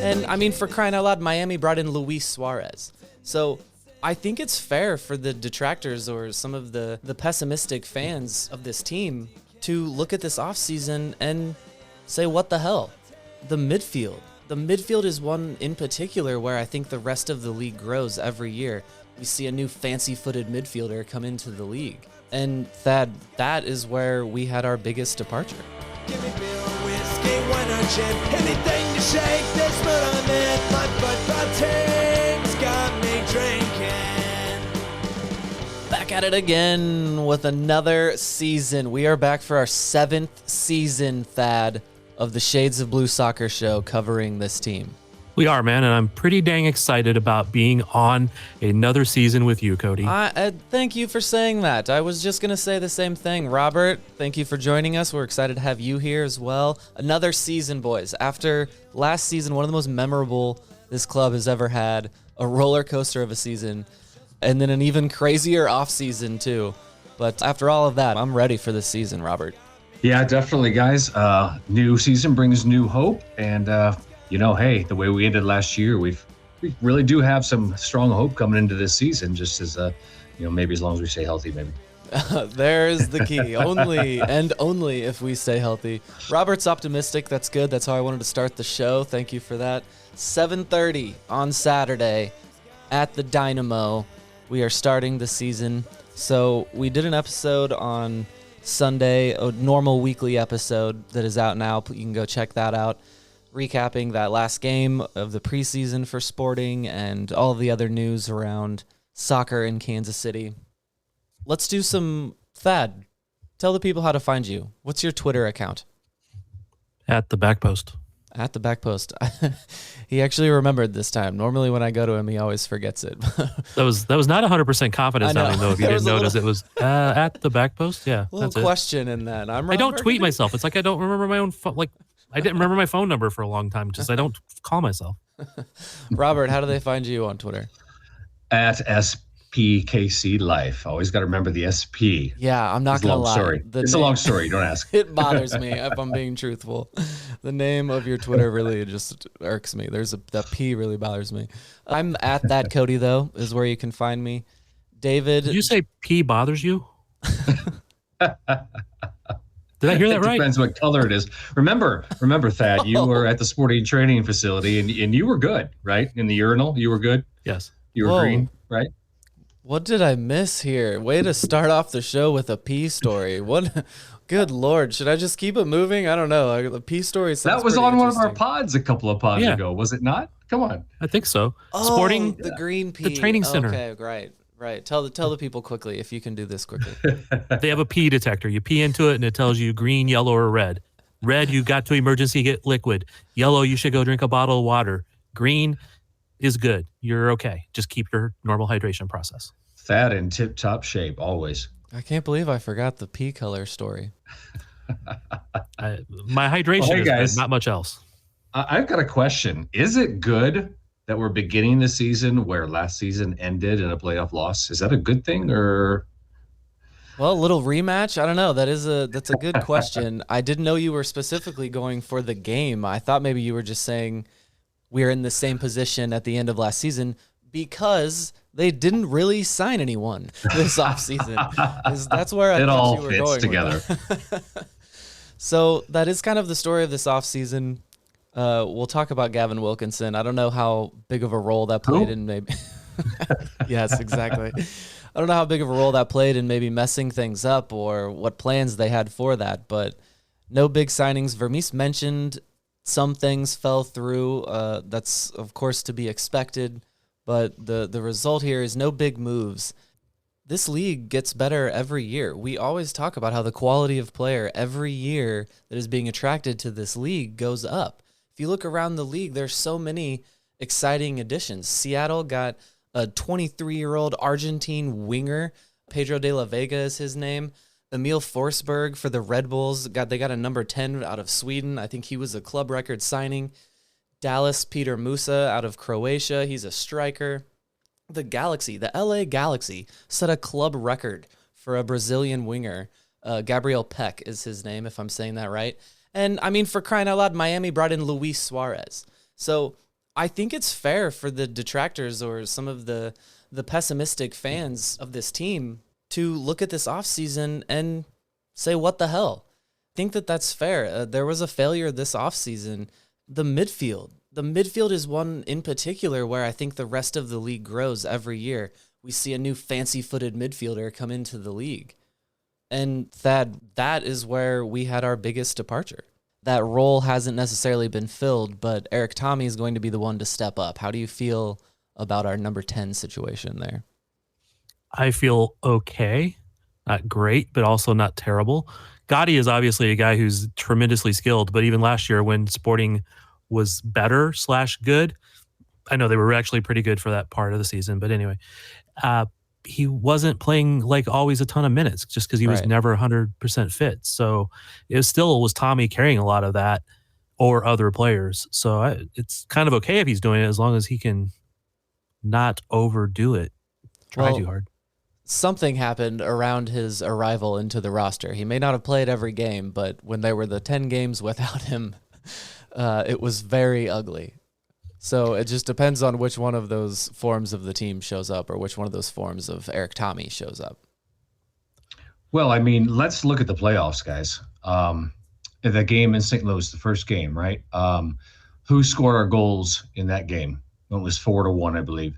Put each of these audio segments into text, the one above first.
And I mean, for crying out loud, Miami brought in Luis Suarez. So I think it's fair for the detractors or some of the pessimistic fans of this team to look at this offseason and say, what the hell? The midfield. The midfield is one in particular where I think the rest of the league grows every year. We see a new fancy-footed midfielder come into the league. And Thad, that is where we had our biggest departure. Give me beer or whiskey, wine or gin, anything to shake this mood I'm in. My football team's got me drinking. Back at it again with another season. We are back for our 7th season, Thad, of the Shades of Blue Soccer show covering this team. We are, man, and I'm pretty dang excited about being on another season with you, Cody. Thank you for saying that. I was just going to say the same thing. Robert, thank you for joining us. We're excited to have you here as well. Another season, boys. After last season, one of the most memorable this club has ever had, a roller coaster of a season, and then an even crazier off season too. But after all of that, I'm ready for this season, Robert. Yeah, definitely, guys. New season brings new hope, and hey, the way we ended last year, we really do have some strong hope coming into this season. Just as maybe as long as we stay healthy, maybe. There's the key. Only if we stay healthy. Robert's optimistic. That's good. That's how I wanted to start the show. Thank you for that. 7:30 on Saturday at the Dynamo. We are starting the season. So we did an episode on Sunday, a normal weekly episode that is out now. You can go check that out. Recapping that last game of the preseason for Sporting and all of the other news around soccer in Kansas City. Let's do some, Thad, tell the people how to find you. What's your Twitter account? At the back post. At the back post. He actually remembered this time. Normally when I go to him, he always forgets it. That was not 100% confidence sounding, though, if you didn't notice. It was at the back post. Yeah, a little question in that. I don't tweet myself. It's like I don't remember my own I didn't remember my phone number for a long time because I don't call myself. Robert, how do they find you on Twitter? At SPKC Life. Always got to remember the SP. Yeah, I'm not going to lie. Story. It's a long story. Don't ask. It bothers me if I'm being truthful. The name of your Twitter really just irks me. That P really bothers me. I'm at that Cody, though, is where you can find me. David. Did you say P bothers you? Did I hear that right? It depends what color it is. Remember, Thad, you were at the sporting training facility and you were good, right? In the urinal, you were good? Yes. You were green, right? What did I miss here? Way to start off the show with a pee story. What? Good Lord. Should I just keep it moving? I don't know. The pee story sounds That was on one of our interesting. pods a couple of pods ago, was it not? Come on. I think so. Oh, Sporting, the green pee. the training center. Okay, right. Tell the people quickly if you can do this quickly. They have a pee detector. You pee into it and it tells you green, yellow, or red. Red, you got to emergency get liquid. Yellow, you should go drink a bottle of water. Green is good. You're okay. Just keep your normal hydration process. Thad in tip-top shape, always. I can't believe I forgot the pee color story. My hydration is guys. good, not much else. I've got a question. Is it good that we're beginning the season where last season ended in a playoff loss? Is that a good thing or? Well, a little rematch. I don't know. That's a good question. I didn't know you were specifically going for the game. I thought maybe you were just saying we're in the same position at the end of last season because they didn't really sign anyone this offseason. That's where I thought you were going. It all fits together. So that is kind of the story of this offseason. We'll talk about Gavin Wilkinson. I don't know how big of a role that played in maybe. Yes, exactly. I don't know how big of a role that played in maybe messing things up or what plans they had for that, but no big signings. Vermees mentioned some things fell through. That's, of course, to be expected, but the result here is no big moves. This league gets better every year. We always talk about how the quality of player every year that is being attracted to this league goes up. If you look around the league, there's so many exciting additions. Seattle got a 23-year-old Argentine winger. Pedro de la Vega is his name. Emil Forsberg for the Red Bulls. They got a number 10 out of Sweden. I think he was a club record signing. Dallas Peter Musa out of Croatia. He's a striker. The LA Galaxy, set a club record for a Brazilian winger. Gabriel Peck is his name, if I'm saying that right. And, I mean, for crying out loud, Miami brought in Luis Suarez. So I think it's fair for the detractors or some of the pessimistic fans of this team to look at this offseason and say, what the hell? I think that's fair. There was a failure this offseason. The midfield is one in particular where I think the rest of the league grows every year. We see a new fancy-footed midfielder come into the league. And that is where we had our biggest departure. That role hasn't necessarily been filled, but Eric Tommy is going to be the one to step up. How do you feel about our number 10 situation there? I feel okay. Not great, but also not terrible. Gadi is obviously a guy who's tremendously skilled, but even last year when Sporting was better / good, I know they were actually pretty good for that part of the season, but anyway, he wasn't playing like always a ton of minutes just because he was never 100% fit. So it still was Tommy carrying a lot of that or other players. So it's kind of okay if he's doing it as long as he can not overdo it. Try too hard. Something happened around his arrival into the roster. He may not have played every game, but when there were the 10 games without him, it was very ugly. So it just depends on which one of those forms of the team shows up or which one of those forms of Eric Tommy shows up. Well, I mean, let's look at the playoffs, guys. The game in St. Louis, the first game, right? Who scored our goals in that game? It was 4-1, I believe.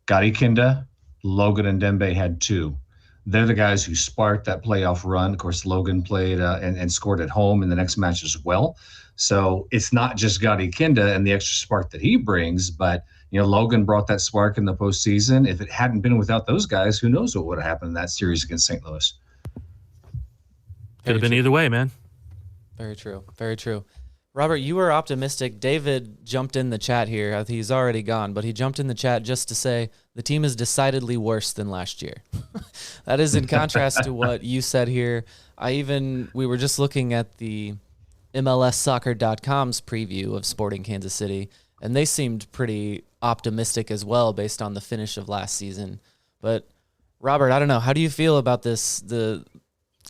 Gadi Kinda, Logan, and Dembe had 2. They're the guys who sparked that playoff run. Of course, Logan played and scored at home in the next match as well. So it's not just Gadi Kinda and the extra spark that he brings, but Logan brought that spark in the postseason. If it hadn't been without those guys, who knows what would have happened in that series against St. Louis? Could have been either way, man. Very true. Very true. Robert, you were optimistic. David jumped in the chat here. He's already gone, but he jumped in the chat just to say the team is decidedly worse than last year. That is in contrast to what you said here. We were just looking at the MLSsoccer.com's preview of Sporting Kansas City, and they seemed pretty optimistic as well based on the finish of last season. But Robert, I don't know. How do you feel about the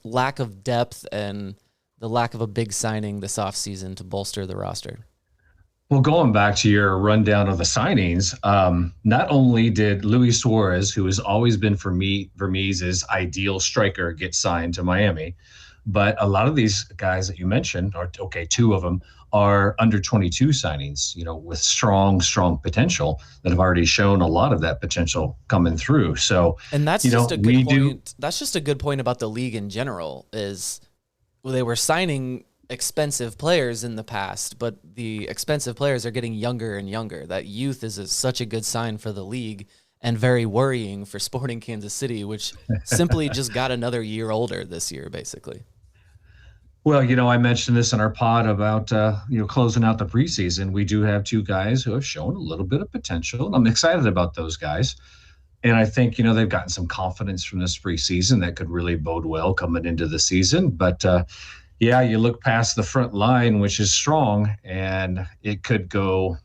lack of depth and the lack of a big signing this offseason to bolster the roster? Well, going back to your rundown of the signings, not only did Luis Suarez, who has always been Vermees's ideal striker, get signed to Miami, but a lot of these guys that you mentioned, 2 of them, are under 22 signings, with strong potential that have already shown a lot of that potential coming through. So, and that's just a good point. That's just a good point about the league in general is they were signing expensive players in the past, but the expensive players are getting younger and younger. That youth is such a good sign for the league and very worrying for Sporting Kansas City, which simply just got another year older this year, basically. Well, I mentioned this in our pod about, closing out the preseason. We do have 2 guys who have shown a little bit of potential, and I'm excited about those guys. And I think, they've gotten some confidence from this preseason that could really bode well coming into the season. But, you look past the front line, which is strong, and it could go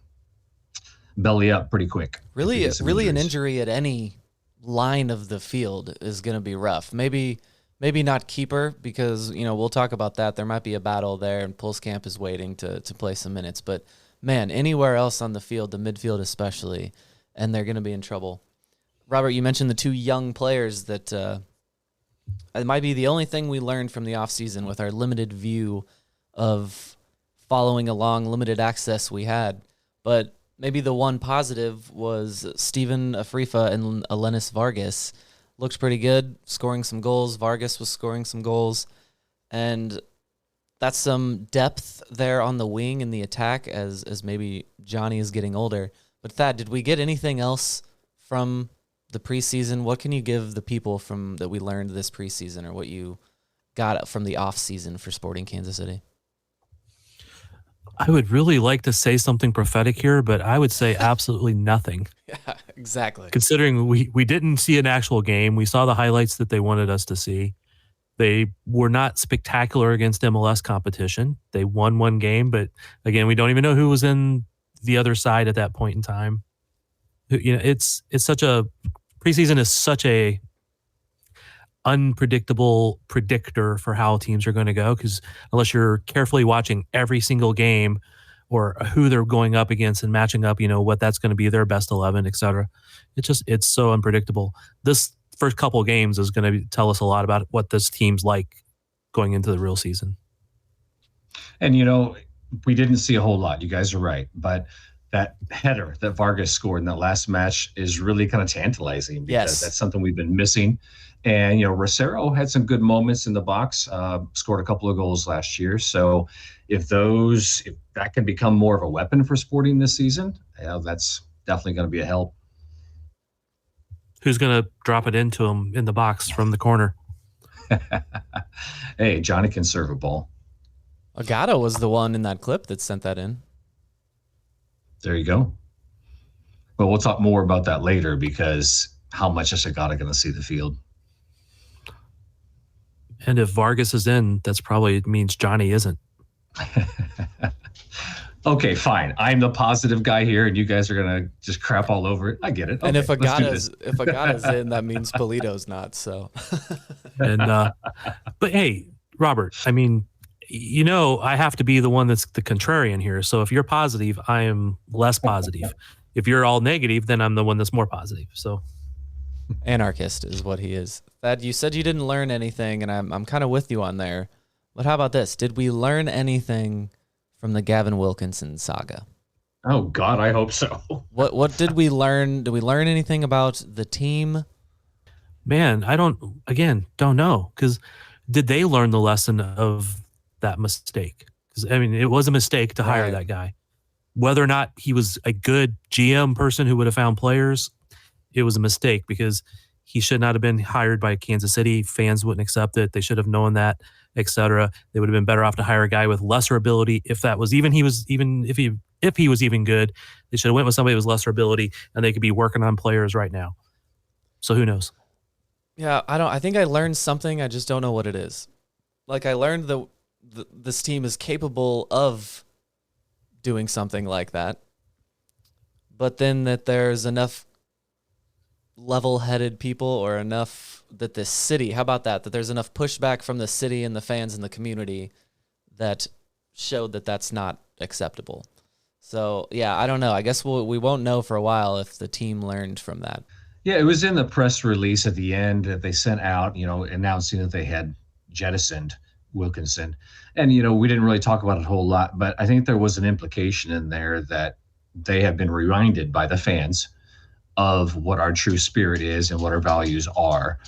belly up pretty quick. Really an injury at any line of the field is going to be rough. Maybe not keeper because, we'll talk about that. There might be a battle there, and Pulskamp is waiting to play some minutes. But, man, anywhere else on the field, the midfield especially, and they're going to be in trouble. Robert, you mentioned the 2 young players that it might be the only thing we learned from the offseason with our limited view of following along, limited access we had. But maybe the one positive was Steven Afrifa and Alenis Vargas looked pretty good, scoring some goals. Vargas was scoring some goals. And that's some depth there on the wing in the attack as maybe Johnny is getting older. But Thad, did we get anything else from the preseason? What can you give the people from that we learned this preseason, or what you got from the off season for Sporting Kansas City? I would really like to say something prophetic here, but I would say absolutely nothing. Yeah, exactly. Considering we didn't see an actual game. We saw the highlights that they wanted us to see. They were not spectacular against MLS competition. They won 1 game, but again, we don't even know who was in the other side at that point in time. It's such a preseason is such a unpredictable predictor for how teams are going to go, because unless you're carefully watching every single game or who they're going up against and matching up, what that's going to be their best 11, et cetera. It's so unpredictable. This first couple of games is going to tell us a lot about what this team's like going into the real season. And, we didn't see a whole lot. You guys are right. But that header that Vargas scored in that last match is really kind of tantalizing because that's something we've been missing. And, Rosero had some good moments in the box, scored a couple of goals last year. So if that can become more of a weapon for Sporting this season, that's definitely going to be a help. Who's going to drop it into him in the box from the corner? Hey, Johnny can serve a ball. Agata was the one in that clip that sent that in. There you go. But we'll talk more about that later because how much is Agata going to see the field? And if Vargas is in, that's probably means Johnny isn't. Okay, fine. I'm the positive guy here, and you guys are gonna just crap all over it. I get it. Okay, and if Agata's in, that means Polito's not. So, but hey, Robert, I mean, I have to be the one that's the contrarian here. So if you're positive, I am less positive. If you're all negative, then I'm the one that's more positive. So, anarchist is what he is. Thad, you said you didn't learn anything, and I'm kind of with you on there. But how about this? Did we learn anything from the Gavin Wilkinson saga? Oh God, I hope so. What did we learn? Did we learn anything about the team? Man, I don't know. Because did they learn the lesson of that mistake? Because it was a mistake to hire that guy. Whether or not he was a good GM person who would have found players, it was a mistake because he should not have been hired by Kansas City. Fans wouldn't accept it. They should have known that, etc. They would have been better off to hire a guy with lesser ability. If he was even good, they should have went with somebody with lesser ability, and they could be working on players right now. So who knows? Yeah, I think I learned something. I just don't know what it is. Like I learned that this team is capable of doing something like that, but then that there's enough level-headed people or enough that this city, how about that there's enough pushback from the city and the fans and the community that showed that that's not acceptable. So, yeah, I don't know. I guess we won't know for a while if the team learned from that. Yeah, it was in the press release at the end that they sent out, announcing that they had jettisoned Wilkinson. And, we didn't really talk about it a whole lot, but I think there was an implication in there that they have been reminded by the fans of what our true spirit is and what our values are.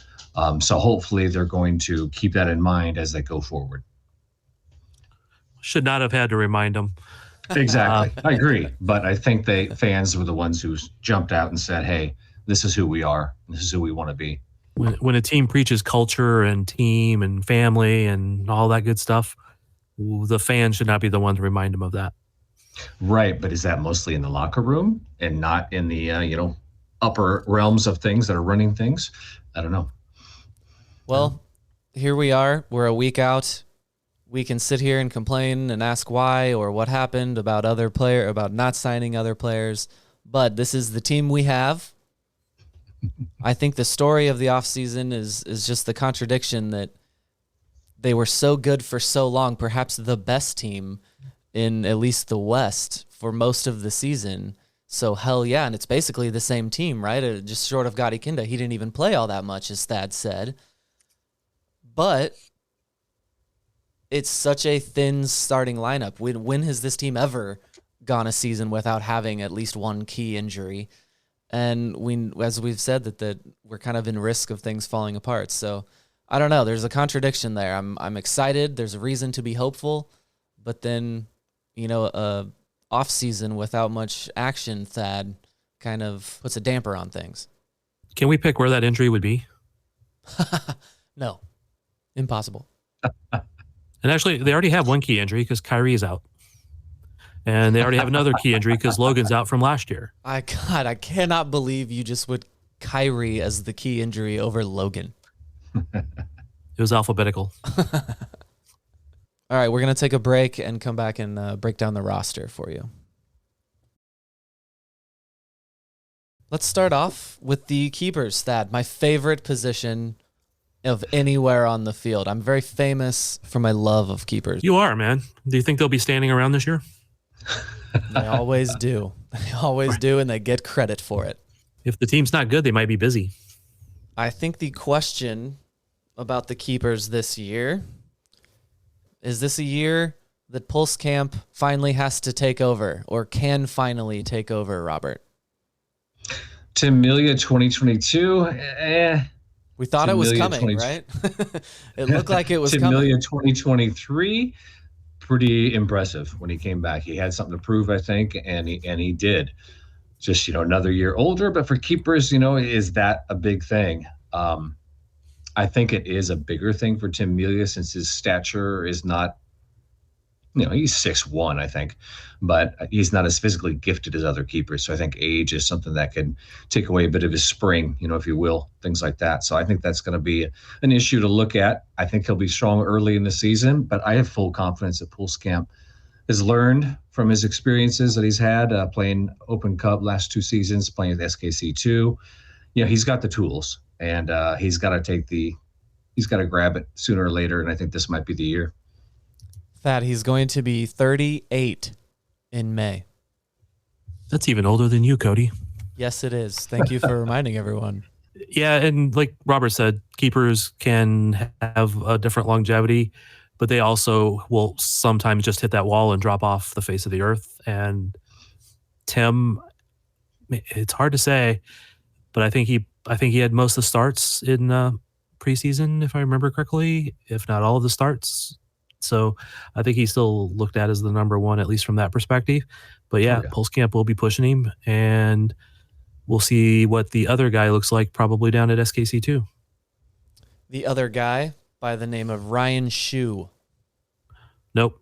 So hopefully they're going to keep that in mind as they go forward. Should not have had to remind them. Exactly. I agree. But I think fans were the ones who jumped out and said, hey, this is who we are. This is who we want to be. When a team preaches culture and team and family and all that good stuff, the fans should not be the one to remind them of that. Right. But is that mostly in the locker room and not in the, upper realms of things that are running things? I don't know. Well, here we are. We're a week out. We can sit here and complain and ask why or what happened about about not signing other players. But this is the team we have. I think the story of the offseason is just the contradiction that they were so good for so long, perhaps the best team in at least the West for most of the season. So hell yeah, and it's basically the same team, right? Just short of Gadi Kinda. He didn't even play all that much, as Thad said. But it's such a thin starting lineup. When has this team ever gone a season without having at least one key injury? And as we've said, that we're kind of in risk of things falling apart. So I don't know. There's a contradiction there. I'm excited. There's a reason to be hopeful, but then off season without much action, Thad, kind of puts a damper on things. Can we pick where that injury would be? No, impossible. And actually, they already have one key injury because Kyrie is out. And they already have another key injury because Logan's out from last year. I cannot believe you just put Kyrie as the key injury over Logan. It was alphabetical. All right, we're going to take a break and come back and break down the roster for you. Let's start off with the keepers, Thad, my favorite position of anywhere on the field. I'm very famous for my love of keepers. You are, man. Do you think they'll be standing around this year? They always do. They always do, and they get credit for it. If the team's not good, they might be busy. I think the question about the keepers this year, is this a year that Pulse Camp finally has to take over or can finally take over, Robert? Tim Melia 2022. We thought Tim it was Melia coming, 20 right? It looked like it was Tim coming. Melia 2023. Pretty impressive when he came back. He had something to prove, I think, and he did. Just, another year older, but for keepers, is that a big thing? I think it is a bigger thing for Tim Melia since his stature is not, he's 6'1", I think, but he's not as physically gifted as other keepers. So I think age is something that can take away a bit of his spring, if you will, things like that. So I think that's going to be an issue to look at. I think he'll be strong early in the season, but I have full confidence that Pulse Camp has learned from his experiences that he's had playing Open Cup last 2 seasons, playing the SKC2. He's got the tools, and he's got to grab it sooner or later, and I think this might be the year. Thad, he's going to be 38 in May. That's even older than you, Cody. Yes, it is. Thank you for reminding everyone. Yeah, and like Robert said, keepers can have a different longevity, but they also will sometimes just hit that wall and drop off the face of the earth. And Tim, it's hard to say, but I think he had most of the starts in preseason, if I remember correctly, if not all of the starts. So I think he's still looked at as the number one, at least from that perspective. But yeah, Pulse Camp will be pushing him, and we'll see what the other guy looks like probably down at SKC2. The other guy by the name of Ryan Shue. Nope.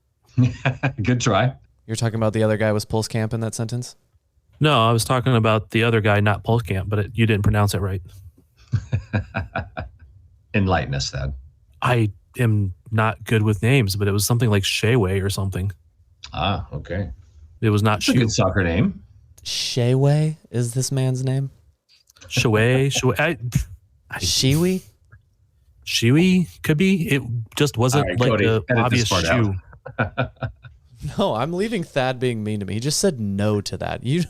Good try. You're talking about the other guy was Pulse Camp in that sentence? No, I was talking about the other guy, not Pulse Camp, but you didn't pronounce it right. Enlighten us, Thad. I am not good with names, but it was something like Shayway or something. Ah, okay. It was not That's a good soccer name. Shayway is this man's name? Shiwi could be. It just wasn't right, like Cody, the edit obvious this part shoe. No, I'm leaving Thad being mean to me. He just said no to that. You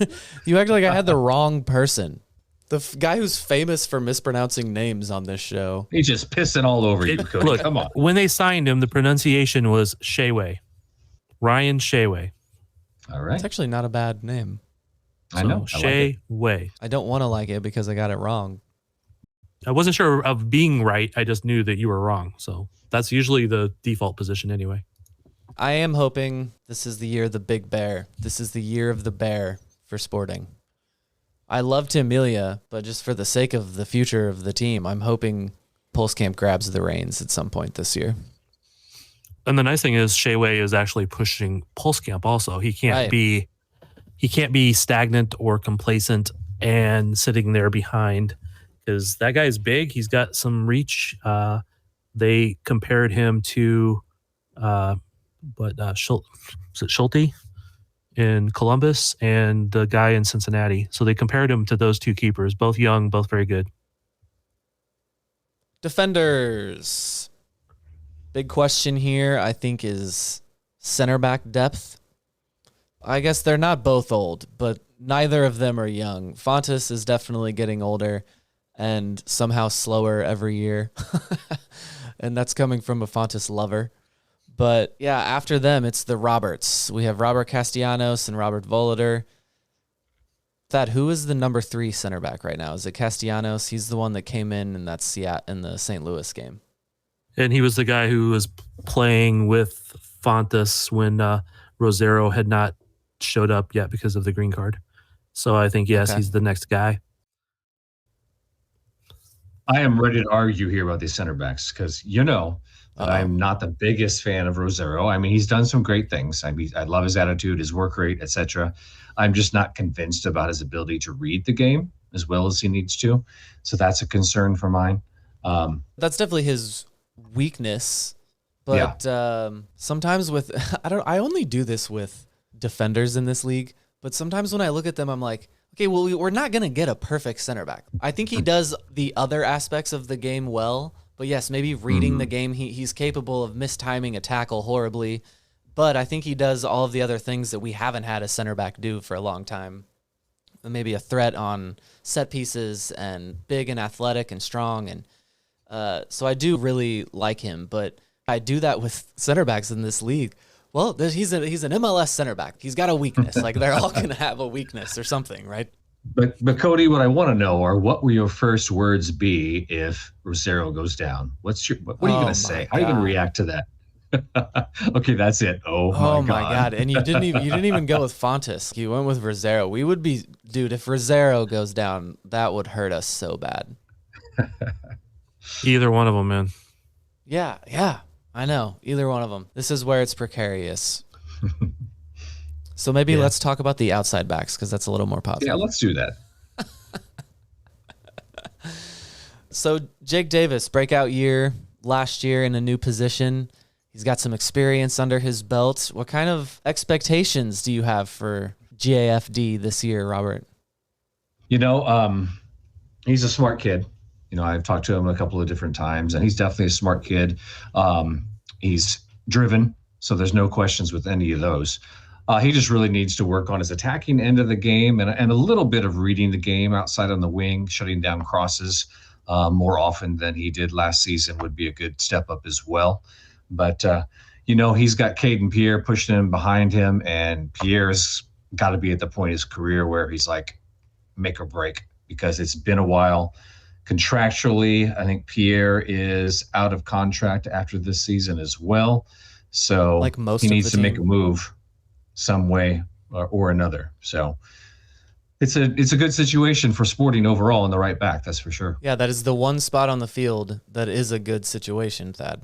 act like I had the wrong person. The guy who's famous for mispronouncing names on this show. He's just pissing all over you, Cody. Look, come on. When they signed him, the pronunciation was Shayway. Ryan Shayway. All right. It's actually not a bad name. I know. Shayway. I don't want to like it because I got it wrong. I wasn't sure of being right. I just knew that you were wrong. So that's usually the default position anyway. I am hoping this is the year of the big bear. This is the year of the bear for Sporting. I love Tim Melia, but just for the sake of the future of the team, I'm hoping Pulse Camp grabs the reins at some point this year. And the nice thing is Shayway is actually pushing Pulse Camp also. He can't be stagnant or complacent and sitting there behind, because that guy's big. He's got some reach. They compared him to Schulte in Columbus and the guy in Cincinnati. So they compared him to those two keepers, both young, both very good. Defenders. Big question here, I think, is center back depth. I guess they're not both old, but neither of them are young. Fontes is definitely getting older and somehow slower every year. And that's coming from a Fontes lover. But yeah, after them, it's the Roberts. We have Robert Castellanos and Robert Volader. Thad, who is the number 3 center back right now? Is it Castellanos? He's the one that came in that in the St. Louis game. And he was the guy who was playing with Fontes when Rosero had not showed up yet because of the green card. So I think, yes, he's the next guy. I am ready to argue here about these center backs because I'm not the biggest fan of Rosero. I mean, he's done some great things. I mean, I love his attitude, his work rate, etc. I'm just not convinced about his ability to read the game as well as he needs to. So that's a concern for mine. That's definitely his weakness. But sometimes I only do this with defenders in this league, but sometimes when I look at them, I'm like, okay, well, we're not going to get a perfect center back. I think he does the other aspects of the game well, but yes, maybe reading the game, he's capable of mistiming a tackle horribly, but I think he does all of the other things that we haven't had a center back do for a long time. Maybe a threat on set pieces and big and athletic and strong. And so I do really like him, but I do that with center backs in this league. Well, he's an MLS center back. He's got a weakness. Like they're all going to have a weakness or something, right? But Cody, what I want to know are what will your first words be if Rosero goes down? What are you going to say? How are you going to react to that? Okay, that's it. Oh my God. And you didn't even go with Fontes. You went with Rosero. We would be, dude, if Rosero goes down, that would hurt us so bad. Either one of them, man. Yeah, I know. Either one of them. This is where it's precarious. So maybe let's talk about the outside backs because that's a little more positive. Yeah, let's do that. So Jake Davis, breakout year last year in a new position. He's got some experience under his belt. What kind of expectations do you have for GAFD this year, Robert? He's a smart kid. I've talked to him a couple of different times, and he's definitely a smart kid. He's driven, so there's no questions with any of those. He just really needs to work on his attacking end of the game and a little bit of reading the game outside on the wing, shutting down crosses more often than he did last season would be a good step up as well. But, he's got Caden Pierre pushing him behind him, and Pierre's got to be at the point in his career where he's like make or break because it's been a while. Contractually, I think Pierre is out of contract after this season as well. So like most he needs to team. make a move some way or another. So it's a good situation for Sporting overall in the right back, that's for sure. Yeah, that is the one spot on the field that is a good situation, Thad.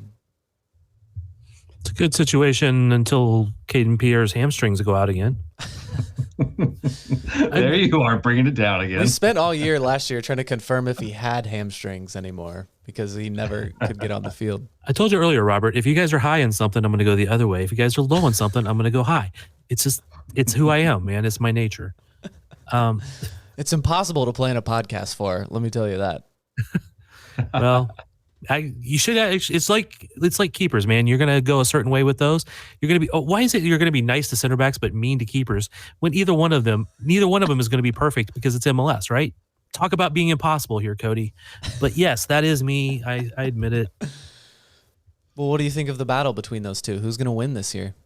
It's a good situation until Caden Pierre's hamstrings go out again. There you are, bringing it down again. We spent all year last year trying to confirm if he had hamstrings anymore because he never could get on the field. I told you earlier, Robert, if you guys are high on something, I'm going to go the other way. If you guys are low on something, I'm going to go high. It's who I am, man. It's my nature. It's impossible to plan a podcast for, let me tell you that. Well, you should. It's like keepers, man. You're gonna go a certain way with those. You're gonna be. Why is it you're gonna be nice to center backs but mean to keepers when neither one of them is gonna be perfect because it's MLS, right? Talk about being impossible here, Cody. But yes, that is me. I admit it. Well, what do you think of the battle between those two? Who's gonna win this year?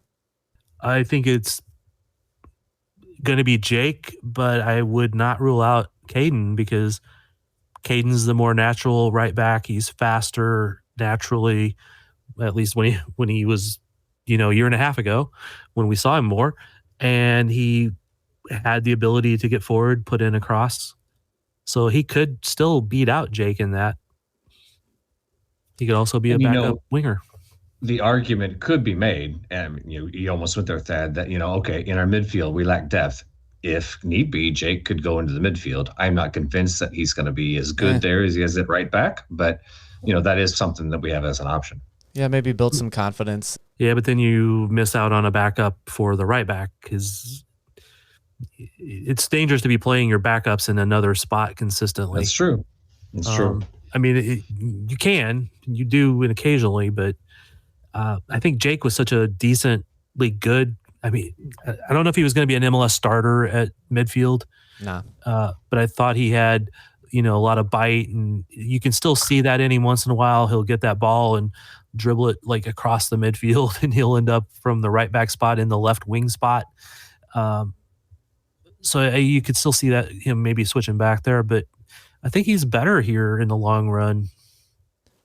I think it's gonna be Jake, but I would not rule out Caden because Caden's the more natural right back. He's faster naturally, at least when he was, a year and a half ago when we saw him more, and he had the ability to get forward, put in a cross. So he could still beat out Jake in that. He could also be a backup winger. The argument could be made, and you almost went there, Thad, that, okay, in our midfield, we lack depth. If need be, Jake could go into the midfield. I'm not convinced that he's going to be as good there as he is at right back, but that is something that we have as an option. Yeah, maybe build some confidence. Yeah, but then you miss out on a backup for the right back because it's dangerous to be playing your backups in another spot consistently. That's true. That's true. I mean, you do occasionally, but I think Jake was such a decently good. I mean, I don't know if he was going to be an MLS starter at midfield. Nah. But I thought he had, a lot of bite, and you can still see that any once in a while. He'll get that ball and dribble it like across the midfield, and he'll end up from the right back spot in the left wing spot. So you could still see that him maybe switching back there, but I think he's better here in the long run.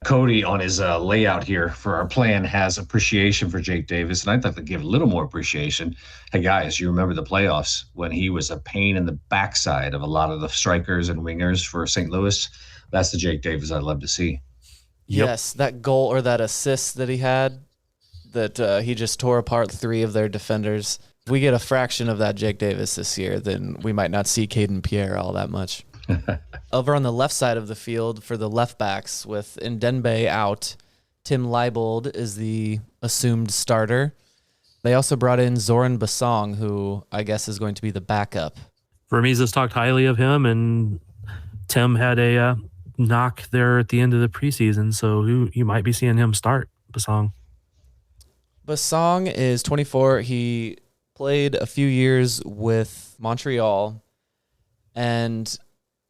Cody on his layout here for our plan has appreciation for Jake Davis, and I'd like to give a little more appreciation. Hey guys, you remember the playoffs when he was a pain in the backside of a lot of the strikers and wingers for St. Louis? That's the Jake Davis I'd love to see. Yes, that goal or that assist that he had, that he just tore apart 3 of their defenders. If we get a fraction of that Jake Davis this year, then we might not see Caden Pierre all that much. Over on the left side of the field for the left backs with Ndenbe out, Tim Leibold is the assumed starter. They also brought in Zoran Basong, who I guess is going to be the backup. Vermees talked highly of him, and Tim had a knock there at the end of the preseason, so you might be seeing him start Basong. Basong is 24. He played a few years with Montreal, and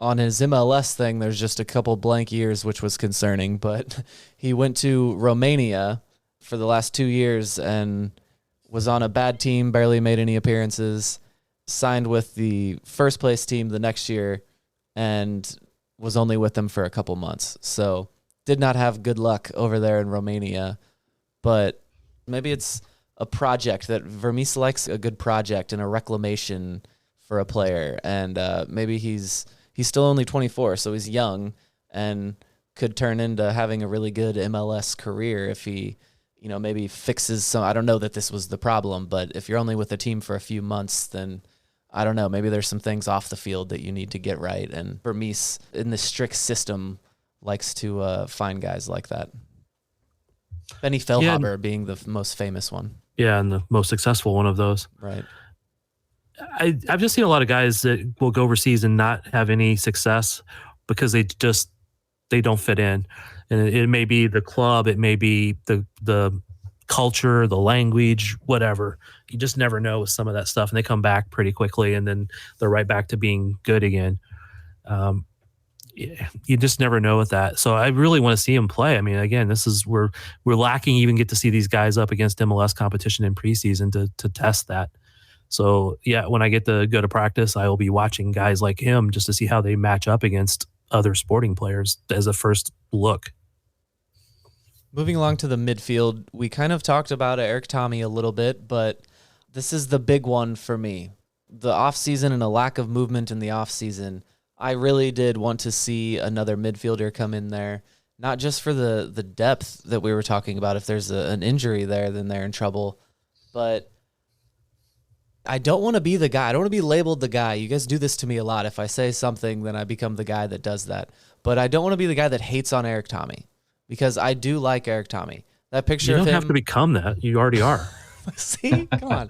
on his MLS thing, there's just a couple blank years, which was concerning, but he went to Romania for the last 2 years and was on a bad team, barely made any appearances, signed with the first place team the next year, and was only with them for a couple months. So did not have good luck over there in Romania, but maybe it's a project that Vermees likes, a good project and a reclamation for a player. And maybe he's still only 24, so he's young and could turn into having a really good MLS career if he, maybe fixes some. I don't know that this was the problem, but if you're only with a team for a few months, then I don't know, maybe there's some things off the field that you need to get right. And Vermees, in the strict system, likes to find guys like that. Benny Feilhaber being the most famous one. Yeah, and the most successful one of those. Right. I've just seen a lot of guys that will go overseas and not have any success because they don't fit in. And it may be the club, it may be the culture, the language, whatever. You just never know with some of that stuff. And they come back pretty quickly and then they're right back to being good again. You just never know with that. So I really want to see him play. I mean, again, we're lacking even get to see these guys up against MLS competition in preseason to test that. So yeah, when I get to go to practice, I will be watching guys like him just to see how they match up against other Sporting players as a first look. Moving along to the midfield, we kind of talked about Eric Tommy a little bit, but this is the big one for me. The offseason and a lack of movement in the offseason. I really did want to see another midfielder come in there, not just for the depth that we were talking about. If there's an injury there, then they're in trouble. But I don't want to be the guy. I don't want to be labeled the guy. You guys do this to me a lot. If I say something, then I become the guy that does that. But I don't want to be the guy that hates on Eric Tommy, because I do like Eric Tommy. That picture of him. You don't have to become that. You already are. See? Come on.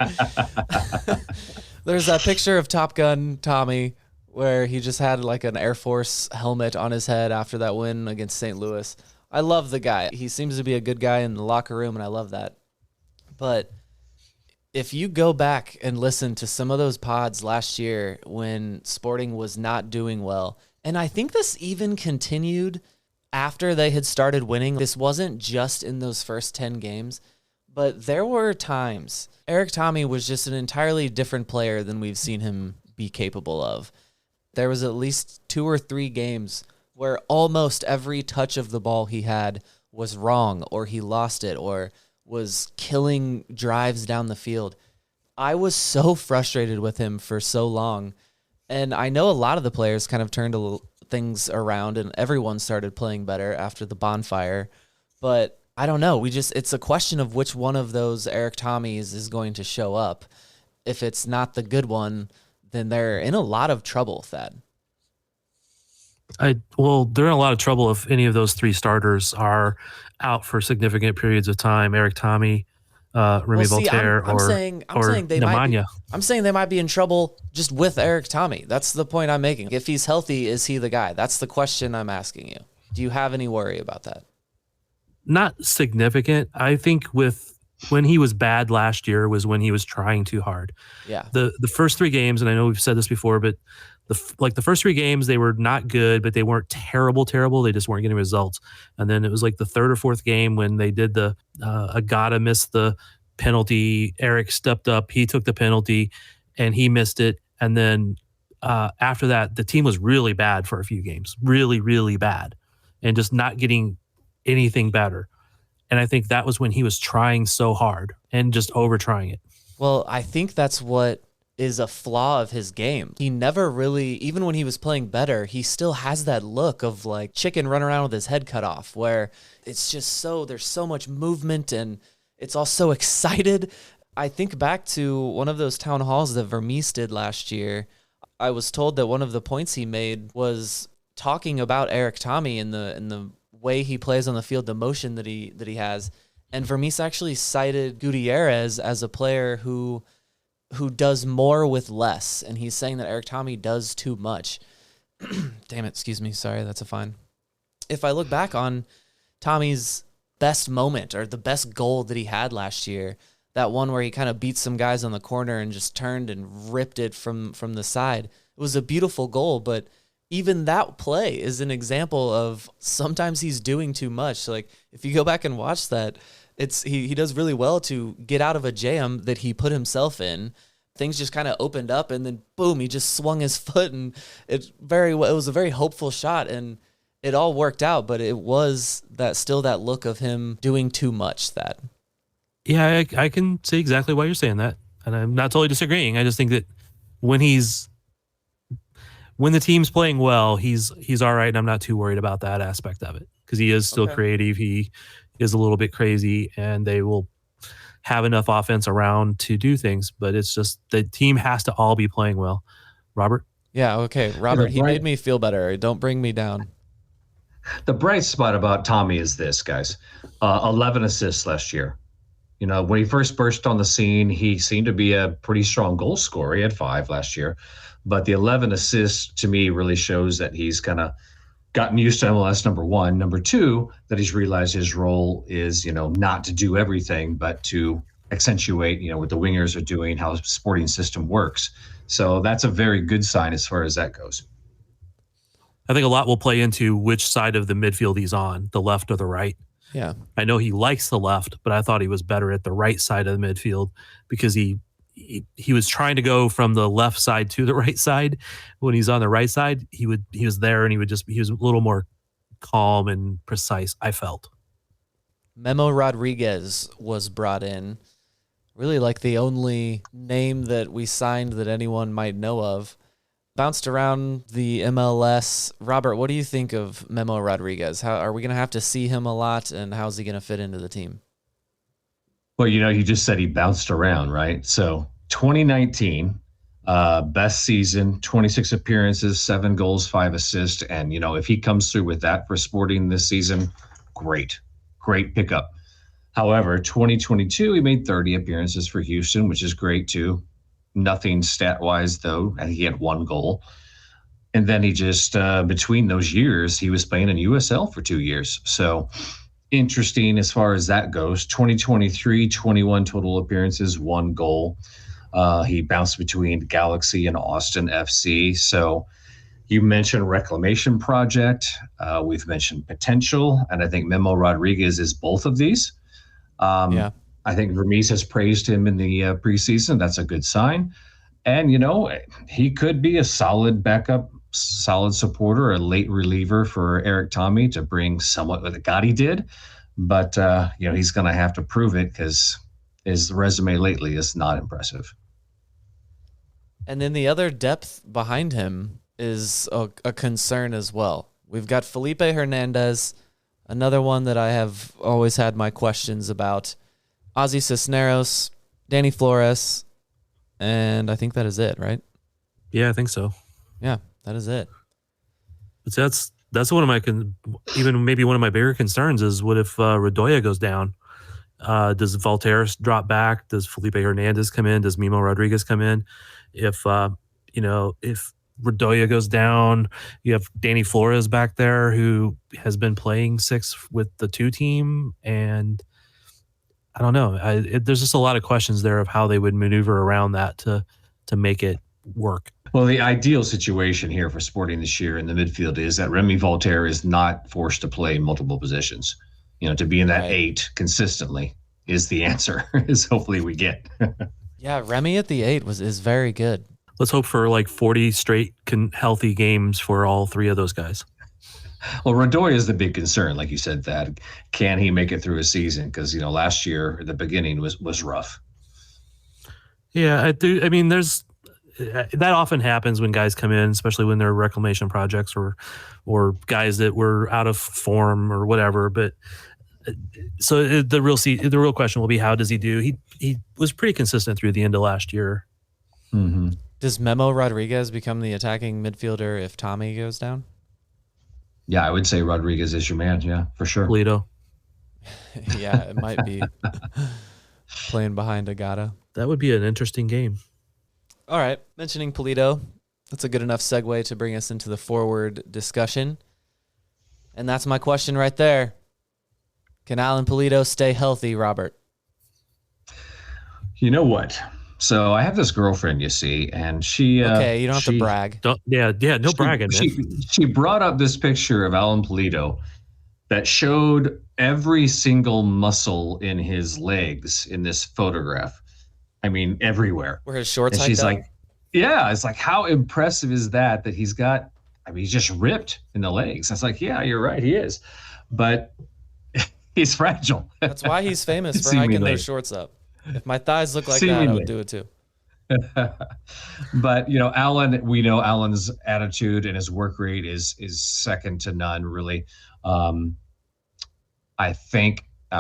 There's that picture of Top Gun Tommy where he just had like an Air Force helmet on his head after that win against St. Louis. I love the guy. He seems to be a good guy in the locker room, and I love that. But if you go back and listen to some of those pods last year when Sporting was not doing well, and I think this even continued after they had started winning. This wasn't just in those first 10 games, but there were times Eric Tommy was just an entirely different player than we've seen him be capable of. There was at least 2 or 3 games where almost every touch of the ball he had was wrong, or he lost it, or was killing drives down the field. I was so frustrated with him for so long. And I know a lot of the players kind of turned things around and everyone started playing better after the bonfire. But I don't know. It's a question of which one of those Eric Tommies is going to show up. If it's not the good one, then they're in a lot of trouble, Thad. They're in a lot of trouble if any of those 3 starters are out for significant periods of time. Eric Tommy, Remy Voltaire, I'm saying Nemanja. I'm saying they might be in trouble just with Eric Tommy. That's the point I'm making. If he's healthy, is he the guy? That's the question I'm asking you. Do you have any worry about that? Not significant. I think when he was bad last year was when he was trying too hard. Yeah. The first 3 games, and I know we've said this before, but the first 3 games, they were not good, but they weren't terrible. They just weren't getting results. And then it was like the 3rd or 4th game when they did Agata missed the penalty. Eric stepped up. He took the penalty and he missed it. And then after that, the team was really bad for a few games, really, really bad, and just not getting anything better. And I think that was when he was trying so hard and just over trying it. Well, I think that's what is a flaw of his game. He never really, even when he was playing better, he still has that look of like chicken run around with his head cut off, where it's just there's so much movement and it's all so excited. I think back to one of those town halls that Vermees did last year. I was told that one of the points he made was talking about Eric Tommy and the way he plays on the field, the motion that he has. And Vermees actually cited Gutierrez as a player who does more with less, and he's saying that Eric Tommy does too much. Damn it, excuse me, sorry, that's a fine. If I look back on Tommy's best moment or the best goal that he had last year. That one where he kind of beat some guys on the corner and just turned and ripped it from the side. It was a beautiful goal, but even that play is an example of sometimes he's doing too much. So like if you go back and watch that, he does really well to get out of a jam that he put himself in. Things just kind of opened up, and then boom, he just swung his foot, and it was a very hopeful shot, and it all worked out. But it was that look of him doing too much. Yeah, I can see exactly why you're saying that, and I'm not totally disagreeing. I just think that when the team's playing well, he's all right, and I'm not too worried about that aspect of it because he is still creative. He is a little bit crazy, and they will have enough offense around to do things. But it's just the team has to all be playing well. Robert? Yeah, okay. Robert, he made me feel better. Don't bring me down. The bright spot about Tommy is this, guys. 11 assists last year. You know, when he first burst on the scene, he seemed to be a pretty strong goal scorer. He had 5 last year. But the 11 assists, to me, really shows that he's kind of gotten used to MLS, number one. Number two, that he's realized his role is, not to do everything, but to accentuate, what the wingers are doing, how the sporting system works. So that's a very good sign as far as that goes. I think a lot will play into which side of the midfield he's on, the left or the right. Yeah. I know he likes the left, but I thought he was better at the right side of the midfield because he was trying to go from the left side to the right side. When he's on the right side, he was there and he was a little more calm and precise, I felt. Memo Rodriguez was brought in. Really like the only name that we signed that anyone might know of. Bounced around the MLS. Robert, what do you think of Memo Rodriguez? How are we going to have to see him a lot, and how's he going to fit into the team? Well, you just said he bounced around, right? So 2019, best season, 26 appearances, 7 goals, 5 assists. And, if he comes through with that for Sporting this season, great pickup. However, 2022, he made 30 appearances for Houston, which is great too. Nothing stat-wise, though, and he had 1 goal. And then he just, between those years, he was playing in USL for 2 years. So interesting as far as that goes. 2023, 21 total appearances, 1 goal. He bounced between Galaxy and Austin FC. So you mentioned Reclamation Project. We've mentioned potential, and I think Memo Rodriguez is both of these. Yeah. I think Vermees has praised him in the preseason. That's a good sign. And, he could be a solid backup, solid supporter, a late reliever for Eric Tommy to bring somewhat what Gadi did. But, he's going to have to prove it because his resume lately is not impressive. And then the other depth behind him is a concern as well. We've got Felipe Hernandez, another one that I have always had my questions about. Ozzy Cisneros, Danny Flores, and I think that is it, right? Yeah, I think so. Yeah, that is it. But that's one of my even maybe one of my bigger concerns is what if Redoya goes down? Does Voltaire drop back? Does Felipe Hernandez come in? Does Memo Rodriguez come in? If Redoya goes down, you have Danny Flores back there who has been playing 6 with the 2 team, and I don't know. There's just a lot of questions there of how they would maneuver around that to make it work. Well, the ideal situation here for Sporting this year in the midfield is that Remy Voltaire is not forced to play multiple positions. To be in that 8 consistently is the answer, is hopefully we get. Yeah, Remy at the 8 is very good. Let's hope for like 40 straight healthy games for all 3 of those guys. Well, Redoya is the big concern, like you said, Thad. Can he make it through a season? Because, last year, the beginning was rough. Yeah, I do. I mean, that often happens when guys come in, especially when they're reclamation projects or guys that were out of form or whatever. But so the real question will be, how does he do? He was pretty consistent through the end of last year. Mm-hmm. Does Memo Rodriguez become the attacking midfielder if Tommy goes down? Yeah, I would say Rodriguez is your man. Yeah, for sure. Polito. Yeah, it might be playing behind Agata. That would be an interesting game. All right, mentioning Polito, that's a good enough segue to bring us into the forward discussion. And that's my question right there. Can Alan Pulido stay healthy, Robert? You know what? So I have this girlfriend, you see, and she. Okay, you don't have to brag. No bragging, man. She brought up this picture of Alan Pulido that showed every single muscle in his legs in this photograph. I mean, everywhere. Where his shorts and hiked she's up? like, yeah, it's like, how impressive is that he's got, I mean, he's just ripped in the legs. I was like, yeah, you're right, he is. But he's fragile. That's why he's famous for hiking those shorts up. If my thighs look like that, I would do it too. But Alan, we know Alan's attitude and his work rate is second to none, really. I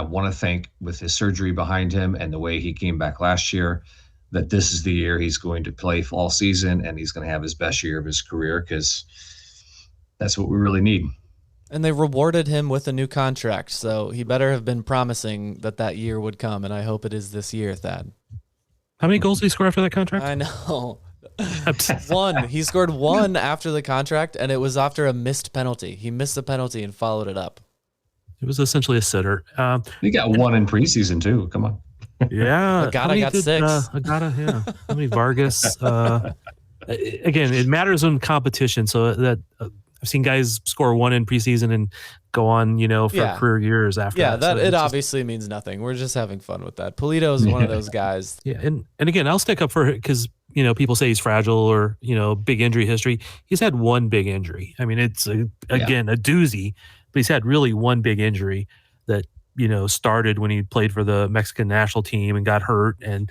want to think with his surgery behind him and the way he came back last year, that this is the year he's going to play fall season and he's going to have his best year of his career, because that's what we really need. And they rewarded him with a new contract, so he better have been promising that year would come, and I hope it is this year, Thad. How many goals did he score after that contract? I know. One. He scored one after the contract, and it was after a missed penalty. He missed the penalty and followed it up. It was essentially a sitter. He got one in preseason, too. Come on. Yeah. Agata got 6. Agata, yeah. How many Vargas? Again, it matters in competition, so that I've seen guys score one in preseason and go on, for career years after. Yeah, that. It obviously means nothing. We're just having fun with that. Pulido is one of those guys. Yeah, and again, I'll stick up for it because people say he's fragile or big injury history. He's had one big injury. I mean, it's a doozy, but he's had really one big injury that started when he played for the Mexican national team and got hurt, and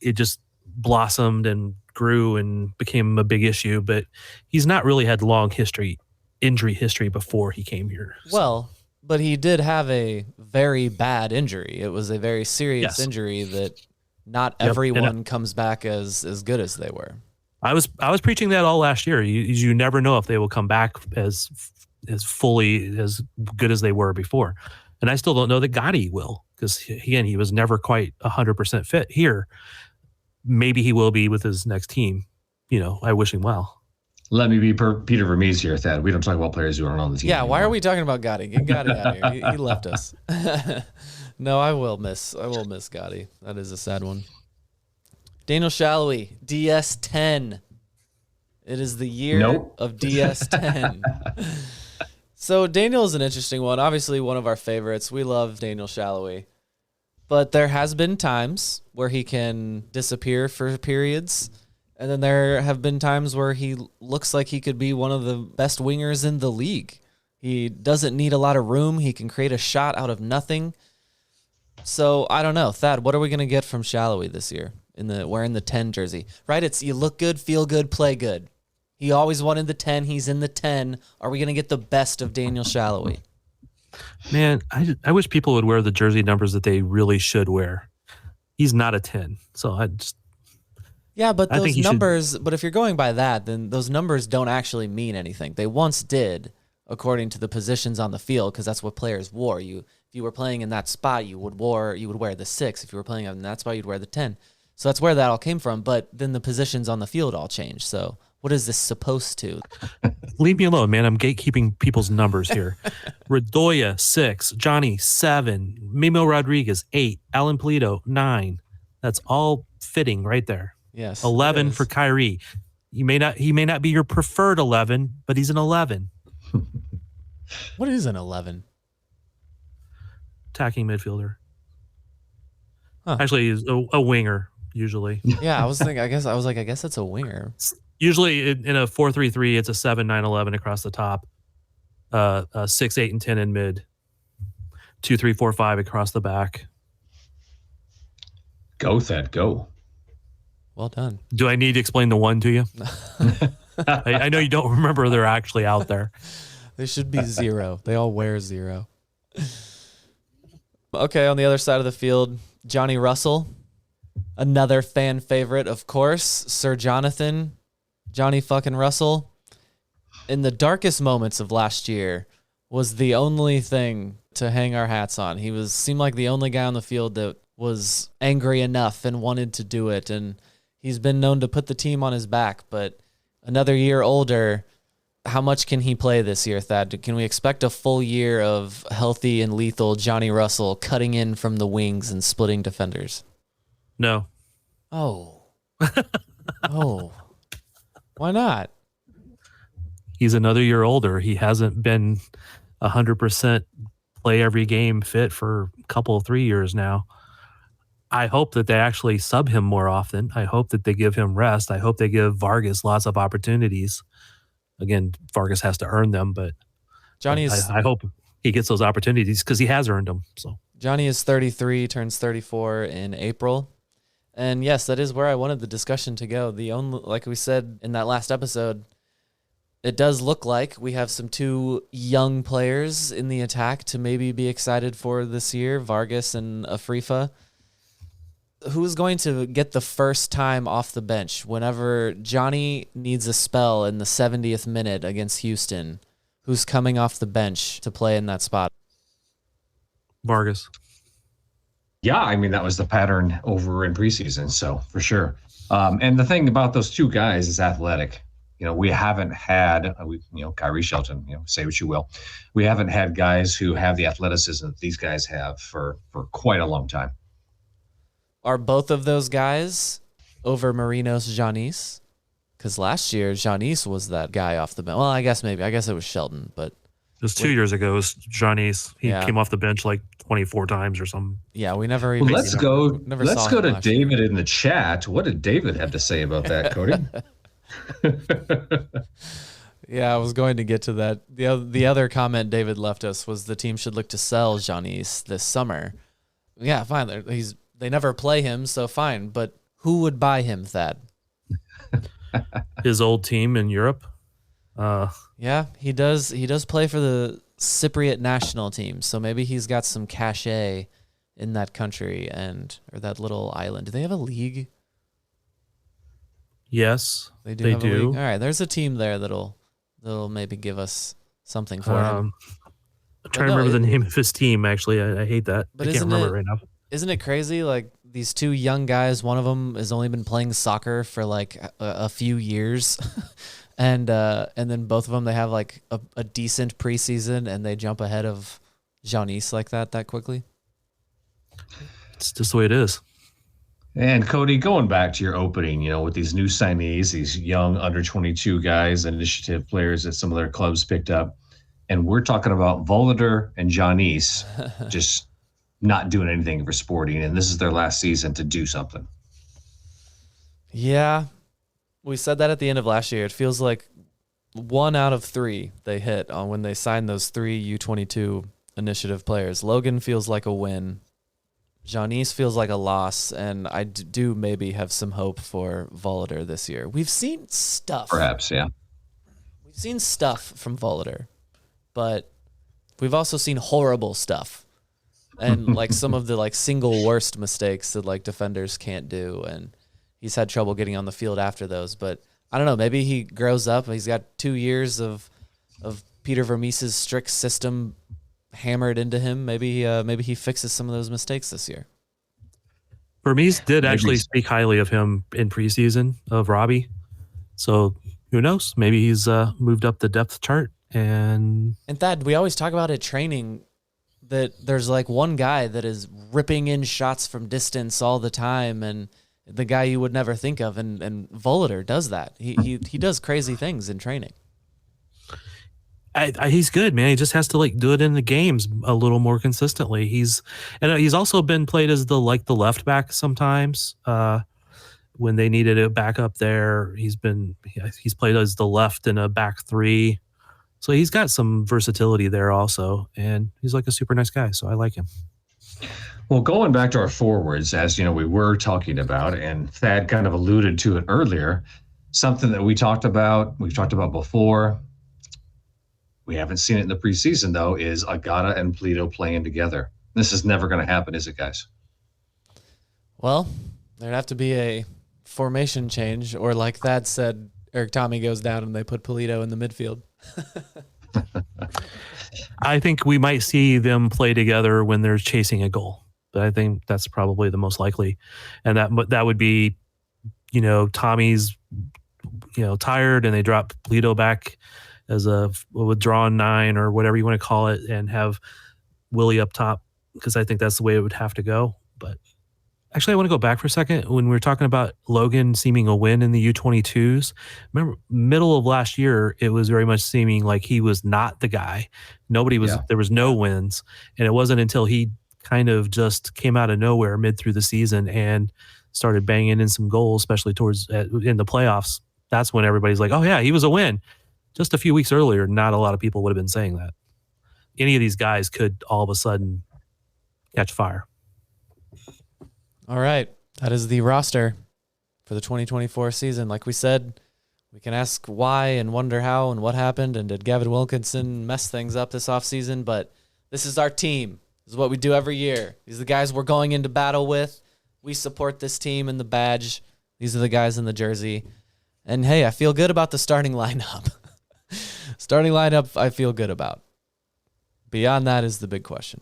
it just blossomed and grew and became a big issue. But he's not really had long injury history before he came here. Well, but he did have a very bad injury. It was a very serious injury that not everyone comes back as good as they were. I was preaching that all last year. You never know if they will come back as fully as good as they were before. And I still don't know that Gadi will, because again, he was never quite 100% fit here. Maybe he will be with his next team. I wish him well. Let me be Peter Vermees here, Thad. We don't talk about players who aren't on the team. Yeah, anymore. why are we talking about Gadi? Get Gadi out of here. He left us. No, I will miss Gadi. That is a sad one. Daniel Shalhoub, DS10. It is the year of DS10. So Daniel is an interesting one. Obviously, one of our favorites. We love Daniel Shalhoub. But there has been times where he can disappear for periods. And then there have been times where he looks like he could be one of the best wingers in the league. He doesn't need a lot of room. He can create a shot out of nothing. So I don't know. Thad, what are we going to get from Shalhoub this year wearing the 10 jersey? Right? It's you look good, feel good, play good. He always wanted the 10. He's in the 10. Are we going to get the best of Daniel Shalhoub? Man, I wish people would wear the jersey numbers that they really should wear. He's not a 10. So Yeah, but those numbers, but if you're going by that, then those numbers don't actually mean anything. They once did, according to the positions on the field, because that's what players wore. If you were playing in that spot, you would wear the 6. If you were playing in that spot, you'd wear the 10. So that's where that all came from. But then the positions on the field all changed. So what is this supposed to? Leave me alone, man. I'm gatekeeping people's numbers here. Redoya, 6. Johnny, 7. Mimo Rodriguez, 8. Alan Pulido, 9. That's all fitting right there. Yes. 11 for Kyrie. He may not be your preferred 11, but he's an 11. What is an 11? Attacking midfielder. Huh. Actually, he's a winger usually. Yeah, I was thinking. I guess it's a winger. Usually in a 4-3-3, it's a 7, 9, 11 across the top. 6, 8, and 10 in mid. 2, 3, 4, 5 across the back. Go, Thad, go. Well done. Do I need to explain the 1 to you? I know you don't remember they're actually out there. They should be 0. They all wear 0. Okay, on the other side of the field, Johnny Russell, another fan favorite, of course, Sir Jonathan, Johnny fucking Russell. In the darkest moments of last year, was the only thing to hang our hats on. He seemed like the only guy on the field that was angry enough and wanted to do it, and he's been known to put the team on his back, but another year older, how much can he play this year, Thad? Can we expect a full year of healthy and lethal Johnny Russell cutting in from the wings and splitting defenders? No. Oh. Oh. Why not? He's another year older. He hasn't been 100% play every game fit for a couple of 3 years now. I hope that they actually sub him more often. I hope that they give him rest. I hope they give Vargas lots of opportunities. Again, Vargas has to earn them, but I hope he gets those opportunities because he has earned them. So Johnny is 33, turns 34 in April. And yes, that is where I wanted the discussion to go. The only, like we said in that last episode, it does look like we have some two young players in the attack to maybe be excited for this year, Vargas and Afrifa. Who's going to get the first time off the bench whenever Johnny needs a spell in the 70th minute against Houston? Who's coming off the bench to play in that spot? Vargas. Yeah, I mean, that was the pattern over in preseason, so for sure. And the thing about those two guys is athletic. We haven't had, Kyrie Shelton, say what you will. We haven't had guys who have the athleticism that these guys have for quite a long time. Are both of those guys over Marinos Janis? Because last year, Janis was that guy off the bench. Well, I guess it was Shelton, but... It was 2 years ago. It was Janis. He came off the bench like 24 times or something. Yeah, we never even... Let's go to David in the chat. What did David have to say about that, Cody? Yeah, I was going to get to that. The other comment David left us was the team should look to sell Janis this summer. Yeah, fine. They never play him, so fine. But who would buy him, Thad? His old team in Europe. Yeah, he does. He does play for the Cypriot national team, so maybe he's got some cachet in that country or that little island. Do they have a league? Yes, they do. A league? All right, there's a team there that'll maybe give us something for him. I'm trying to remember the name of his team. Actually, I hate that. I can't remember it right now. Isn't it crazy? Like these two young guys, one of them has only been playing soccer for like a few years, and then both of them they have like a decent preseason, and they jump ahead of Janis like that quickly. It's just the way it is. And Cody, going back to your opening, with these new signees, these young under 22 guys, initiative players that some of their clubs picked up, and we're talking about Voloder and Janis just not doing anything for Sporting, and this is their last season to do something. Yeah, we said that at the end of last year. It feels like 1 out of 3 they hit on when they signed those 3 U22 initiative players. Logan feels like a win. Janis feels like a loss, and I do maybe have some hope for Voloder this year. We've seen stuff. Perhaps, yeah. We've seen stuff from Voloder, but we've also seen horrible stuff. And like some of the like single worst mistakes that like defenders can't do, and he's had trouble getting on the field after those. But I don't know, maybe he grows up. He's got 2 years of Peter Vermees's strict system hammered into him. Maybe he fixes some of those mistakes this year. Vermees did actually speak highly of him in preseason, of Robbie. So who knows? Maybe he's moved up the depth chart. And Thad, we always talk about at training that there's like one guy that is ripping in shots from distance all the time, and the guy you would never think of, and Voloder does that. He does crazy things in training. He's good, man. He just has to like do it in the games a little more consistently. He's also been played as the left back sometimes when they needed a backup there. He's played as the left in a back 3. So he's got some versatility there also, and he's like a super nice guy, so I like him. Well, going back to our forwards, as we were talking about, and Thad kind of alluded to it earlier, something that we've talked about before, we haven't seen it in the preseason, though, is Agata and Polito playing together. This is never going to happen, is it, guys? Well, there'd have to be a formation change, or like Thad said, Eric Tommy goes down and they put Polito in the midfield. I think we might see them play together when they're chasing a goal. But I think that's probably the most likely. And that would be, Tommy's, tired and they drop Polito back as a withdrawn 9 or whatever you want to call it, and have Willie up top, because I think that's the way it would have to go. But actually, I want to go back for a second. When we were talking about Logan seeming a win in the U22s, remember middle of last year, it was very much seeming like he was not the guy. Nobody was, there was no wins. And it wasn't until he kind of just came out of nowhere mid through the season and started banging in some goals, especially towards in the playoffs. That's when everybody's like, oh yeah, he was a win. Just a few weeks earlier, not a lot of people would have been saying that. Any of these guys could all of a sudden catch fire. All right. That is the roster for the 2024 season. Like we said, we can ask why and wonder how and what happened and did Gavin Wilkinson mess things up this offseason, but this is our team. This is what we do every year. These are the guys we're going into battle with. We support this team in the badge. These are the guys in the jersey. And hey, I feel good about the starting lineup. Starting lineup, I feel good about. Beyond that is the big question.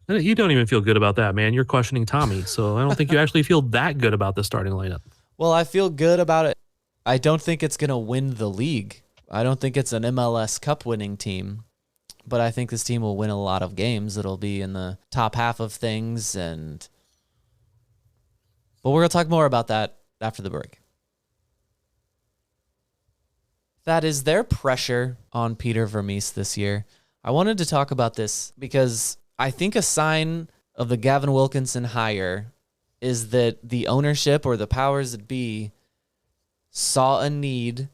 You don't even feel good about that, man. You're questioning Tommy, so I don't think you actually feel that good about the starting lineup. Well, I feel good about it. I don't think it's going to win the league. I don't think it's an MLS Cup winning team, but I think this team will win a lot of games. It'll be in the top half of things, but we're going to talk more about that after the break. That is there pressure on Peter Vermes this year. I wanted to talk about this because I think a sign of the Gavin Wilkinson hire is that the ownership or the powers that be saw a need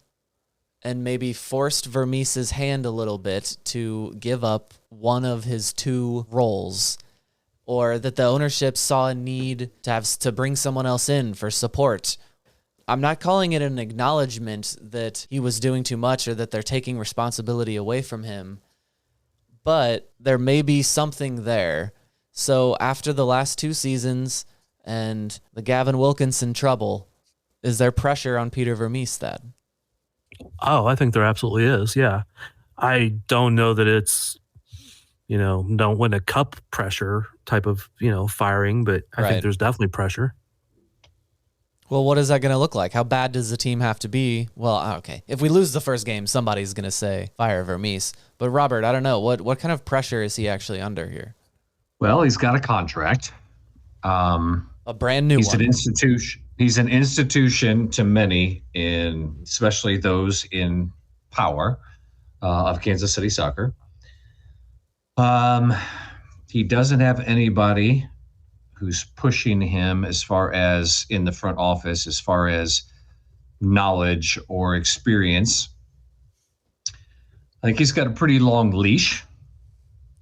and maybe forced Vermes' hand a little bit to give up one of his 2 roles, or that the ownership saw a need to bring someone else in for support. I'm not calling it an acknowledgement that he was doing too much or that they're taking responsibility away from him, but there may be something there. So after the last 2 seasons and the Gavin Wilkinson trouble, is there pressure on Peter Vermes then? Oh, I think there absolutely is, yeah. I don't know that it's, don't win a cup pressure type of, firing, but I think there's definitely pressure. Well, what is that going to look like? How bad does the team have to be? Well, okay. If we lose the first game, somebody's going to say, fire Vermes. But Robert, I don't know. What kind of pressure is he actually under here? Well, he's got a contract. A brand new one. He's an institution to many, especially those in power of Kansas City soccer. He doesn't have anybody who's pushing him as far as in the front office, as far as knowledge or experience. I think he's got a pretty long leash.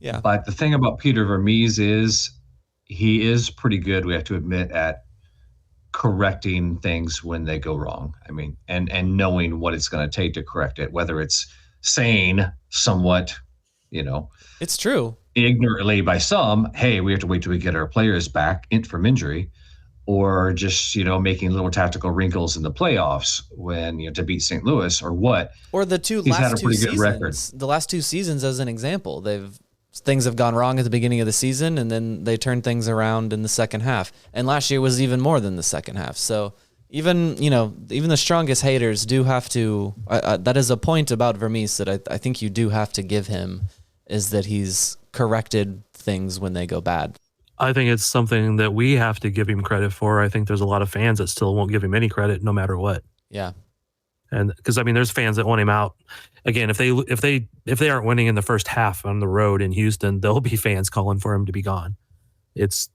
Yeah. But the thing about Peter Vermes is he is pretty good, we have to admit, at correcting things when they go wrong. I mean, and knowing what it's going to take to correct it, whether it's saying somewhat, it's true, ignorantly by some, hey, we have to wait till we get our players back from injury, or just, making little tactical wrinkles in the playoffs when, to beat St. Louis or what. Or the He's had a pretty good record. The last 2 seasons as an example, things have gone wrong at the beginning of the season and then they turn things around in the second half. And last year was even more than the second half. So even the strongest haters do have to, that is a point about Vermes that I think you do have to give him, is that he's corrected things when they go bad. I think it's something that we have to give him credit for. I think there's a lot of fans that still won't give him any credit no matter what. Yeah. And because there's fans that want him out. Again, if they aren't winning in the first half on the road in Houston, there'll be fans calling for him to be gone. It's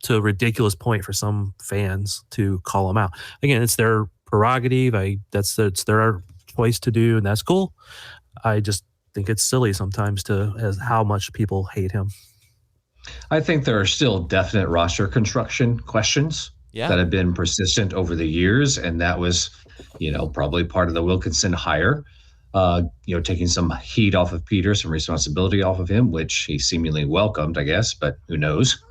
to a ridiculous point for some fans to call him out. Again, it's their prerogative. It's their choice to do, and that's cool. I just think it's silly sometimes as how much people hate him. I think there are still definite roster construction questions that have been persistent over the years, and that was, probably part of the Wilkinson hire. Taking some heat off of Peter, some responsibility off of him, which he seemingly welcomed, I guess, but who knows?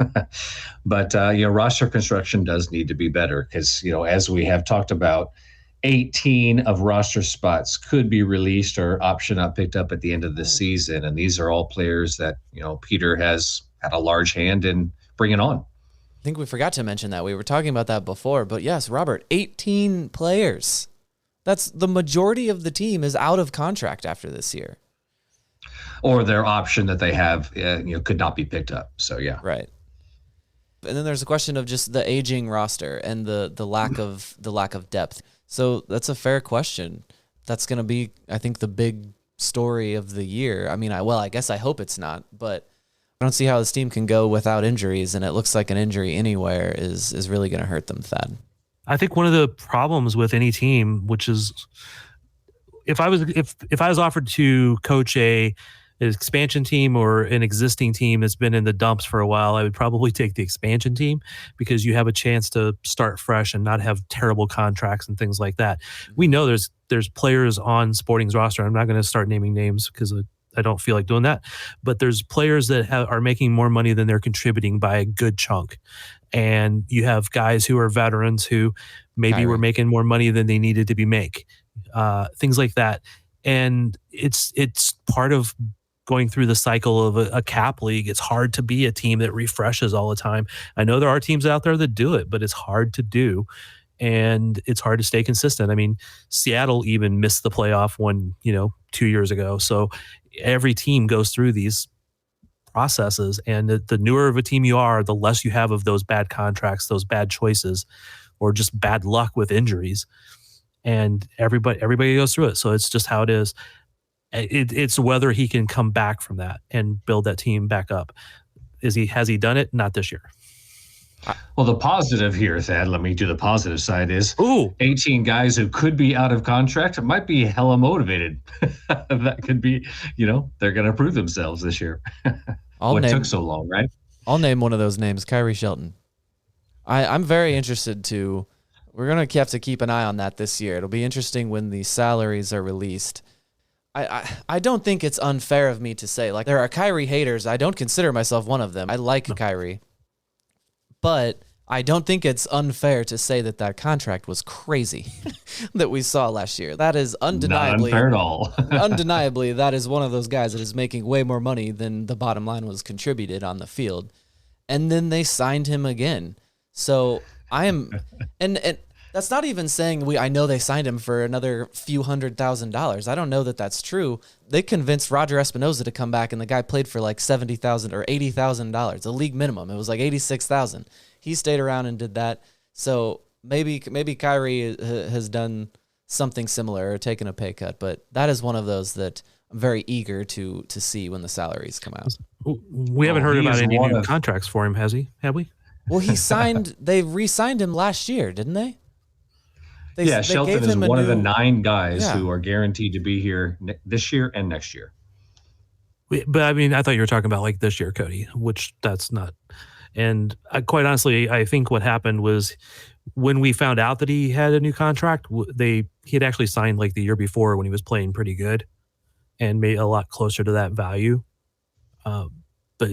But roster construction does need to be better because, as we have talked about, 18 of roster spots could be released or option up, picked up at the end of the season, and these are all players that Peter has had a large hand in bringing on. I think we forgot to mention that. We were talking about that before, but yes, Robert, 18 players That's the majority of the team is out of contract after this year. Or their option that they have, could not be picked up. So yeah, right. And then there's a question of just the aging roster and the lack of depth. So that's a fair question. That's going to be, I think, the big story of the year. I mean, I guess I hope it's not, but I don't see how this team can go without injuries, and it looks like an injury anywhere is really going to hurt them, Thad. I think one of the problems with any team, which is if I was offered to coach an expansion team or an existing team that's been in the dumps for a while, I would probably take the expansion team because you have a chance to start fresh and not have terrible contracts and things like that. We know there's players on Sporting's roster. I'm not going to start naming names because I don't feel like doing that, but there's players that are making more money than they're contributing by a good chunk. And you have guys who are veterans who maybe were making more money than they needed to be things like that. And it's part of going through the cycle of a cap league. It's hard to be a team that refreshes all the time. I know there are teams out there that do it, but it's hard to do. And it's hard to stay consistent. I mean, Seattle even missed the playoff 2 years ago. So every team goes through these processes, and the newer of a team you are, the less you have of those bad contracts, those bad choices, or just bad luck with injuries. And everybody goes through it. So it's just how it is. It's whether he can come back from that and build that team back up. Has he done it? Not this year. Well, the positive here, Thad, let me do the positive side, is 18 guys who could be out of contract might be hella motivated. That could be, they're going to prove themselves this year. Took so long, right? I'll name one of those names, Kyrie Shelton. I'm very interested to. We're going to have to keep an eye on that this year. It'll be interesting when the salaries are released. I don't think it's unfair of me to say, like, there are Kyrie haters. I don't consider myself one of them. I like Kyrie. But I don't think it's unfair to say that contract was crazy that we saw last year. That is undeniably not unfair at all. Undeniably, that is one of those guys that is making way more money than the bottom line was contributed on the field. And then they signed him again. So I am, and that's not even saying I know they signed him for another few $100,000. I don't know that that's true. They convinced Roger Espinoza to come back, and the guy played for like $70,000 or $80,000, the league minimum. It was like $86,000. He stayed around and did that. So maybe Kyrie has done something similar or taken a pay cut, but that is one of those that I'm very eager to see when the salaries come out. We haven't heard about any new contracts for him, has he? Have we? Well, they re-signed him last year, didn't they? Shelton is one of the 9 guys who are guaranteed to be here this year and next year. But I mean, I thought you were talking about like this year, Cody, which that's not. And quite honestly, I think what happened was when we found out that he had a new contract, he had actually signed like the year before when he was playing pretty good and made a lot closer to that value. But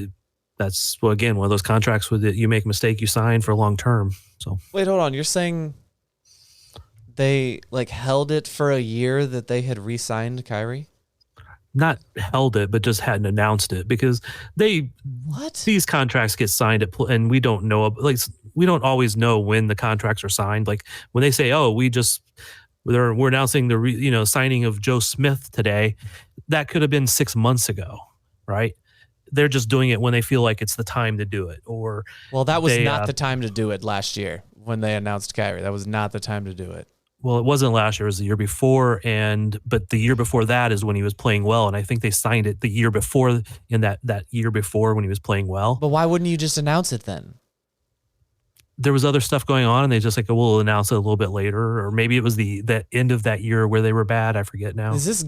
that's, again, one of those contracts where you make a mistake, you sign for long term. So wait, hold on. You're saying they like held it for a year that they had re-signed Kyrie? Not held it, but just hadn't announced it because these contracts get signed and we don't know, like we don't always know when the contracts are signed. Like when they say, we're announcing the signing of Joe Smith today, that could have been 6 months ago, right? They're just doing it when they feel like it's the time to do it. That was not the time to do it last year when they announced Kyrie. That was not the time to do it. Well, it wasn't last year; it was the year before, but the year before that is when he was playing well, and I think they signed it the year before. In that year before when he was playing well. But why wouldn't you just announce it then? There was other stuff going on, and they just we'll announce it a little bit later, or maybe it was that end of that year where they were bad. I forget now. Is this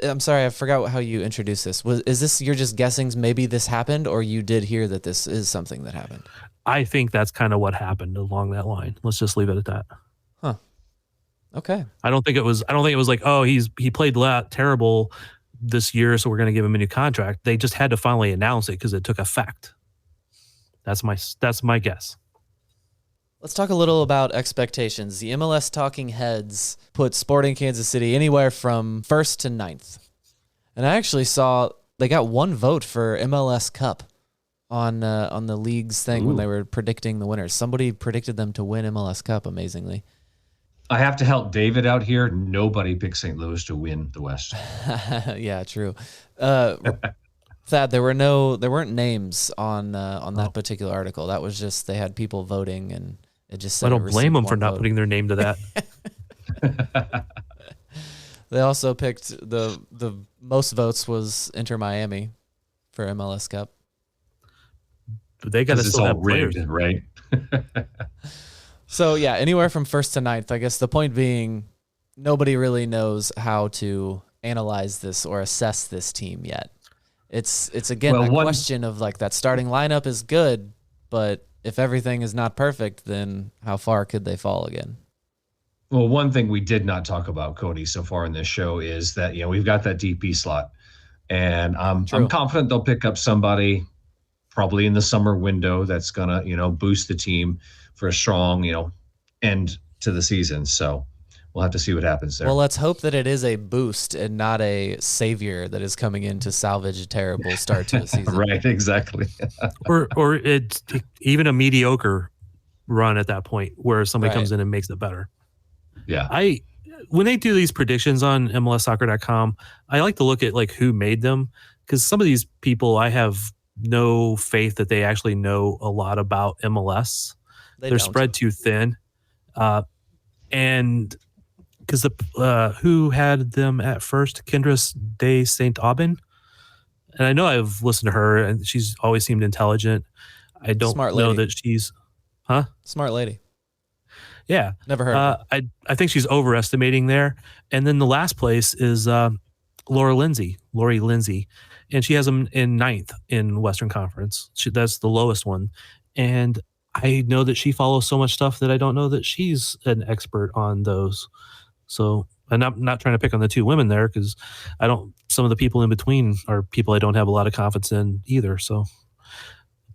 I'm sorry, I forgot how you introduced this. Is this you're just guessing maybe this happened, or you did hear that this is something that happened? I think that's kind of what happened along that line. Let's just leave it at that. Huh. Okay. I don't think it was like, he played terrible this year, so we're going to give him a new contract. They just had to finally announce it because it took effect. That's my guess. Let's talk a little about expectations. The MLS talking heads put Sporting Kansas City anywhere from 1st to 9th. And I actually saw they got 1 vote for MLS Cup on the league's thing when they were predicting the winners. Somebody predicted them to win MLS Cup, amazingly. I have to help David out here. Nobody picked St. Louis to win the West. Yeah, true. Thad, there weren't names on that particular article. That was just they had people voting, and it just said I don't blame them for not vote. putting their name to that. They also picked the most votes was Inter Miami for MLS Cup. But they got to still have players, right? So yeah, anywhere from first to ninth. I guess the point being, nobody really knows how to analyze this or assess this team yet. It's again a question of like that starting lineup is good, but if everything is not perfect, then how far could they fall again? Well, one thing we did not talk about, Cody, so far in this show is that we've got that DP slot, and I'm confident they'll pick up somebody probably in the summer window that's gonna boost the team for a strong end to the season. So we'll have to see what happens there. Well, let's hope that it is a boost and not a savior that is coming in to salvage a terrible start to a season. Right, exactly. or it's even a mediocre run at that point where somebody comes in and makes it better. Yeah. When they do these predictions on MLSsoccer.com, I like to look at like who made them, because some of these people I have no faith that they actually know a lot about MLS. They're spread too thin. And because who had them at first? Kendra de Saint Aubin. And I know I've listened to her and she's always seemed intelligent. I don't know that she's, Smart lady. Yeah. Never heard of her. I think she's overestimating there. And then the last place is Lori Lindsay. And she has them in 9th in Western Conference. That's the lowest one. And I know that she follows so much stuff that I don't know that she's an expert on those. So, and I'm not trying to pick on the two women there, because some of the people in between are people I don't have a lot of confidence in either. So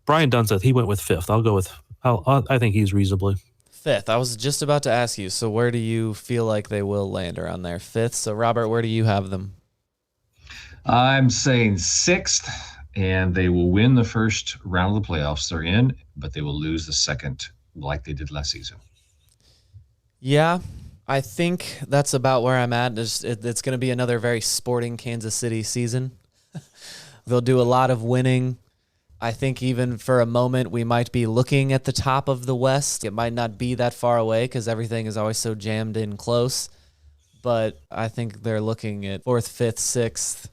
Brian Dunseth, he went with 5th. I'll go with, I think he's reasonably 5th. I was just about to ask you, so where do you feel like they will land around there? 5th. So Robert, where do you have them? I'm saying 6th, and they will win the first round of the playoffs they're in, but they will lose the second like they did last season. Yeah, I think that's about where I'm at. It's going to be another very sporting Kansas City season. They'll do a lot of winning. I think even for a moment we might be looking at the top of the West. It might not be that far away because everything is always so jammed in close. But I think they're looking at 4th, 5th, 6th,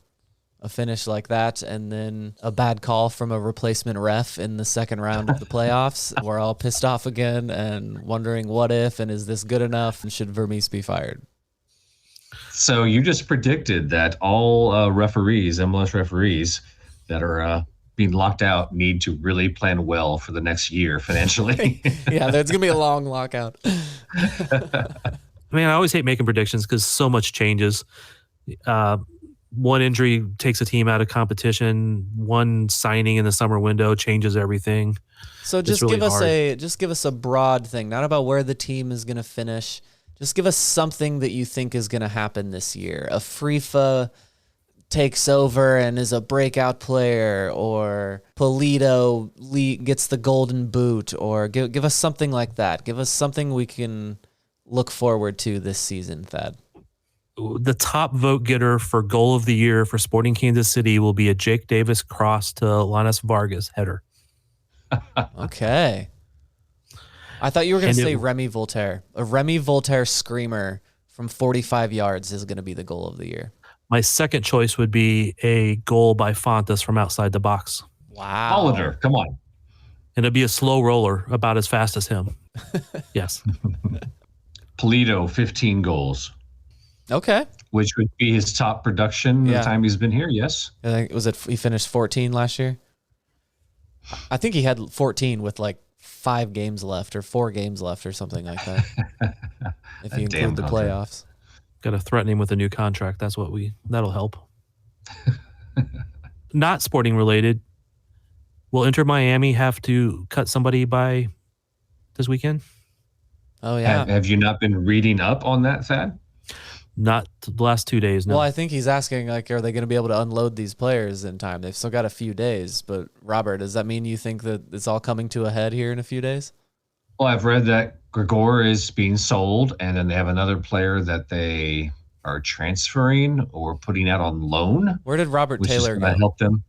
a finish like that, and then a bad call from a replacement ref in the second round of the playoffs. We're all pissed off again and wondering what if, and is this good enough, and should Vermees be fired? So you just predicted that all MLS referees that are being locked out need to really plan well for the next year financially. Yeah, there's going to be a long lockout. I always hate making predictions because so much changes. One injury takes a team out of competition. One signing in the summer window changes everything. So just give us a broad thing, not about where the team is going to finish. Just give us something that you think is going to happen this year. A Frifa takes over and is a breakout player, or Polito gets the golden boot, or give us something like that. Give us something we can look forward to this season, Thad. The top vote getter for goal of the year for Sporting Kansas City will be a Jake Davis cross to Lanas Vargas header. Okay. I thought you were going to say Remy Voltaire. A Remy Voltaire screamer from 45 yards is going to be the goal of the year. My second choice would be a goal by Fontas from outside the box. Wow. Hollander, come on. And it'd be a slow roller about as fast as him. Yes. Polito, 15 goals. Okay. Which would be his top production the time he's been here, yes. I think he finished 14 last year? I think he had 14 with like 5 games left or 4 games left or something like that. If you include the playoffs. Got to threaten him with a new contract. That'll help. Not sporting related. Will Inter Miami have to cut somebody by this weekend? Oh, yeah. Have you not been reading up on that, Thad? Not the last 2 days, no. Well, I think he's asking, like, are they going to be able to unload these players in time? They've still got a few days. But, Robert, does that mean you think that it's all coming to a head here in a few days? Well, I've read that Gregor is being sold, and then they have another player that they are transferring or putting out on loan, Where did Robert which Taylor is going go? to help them.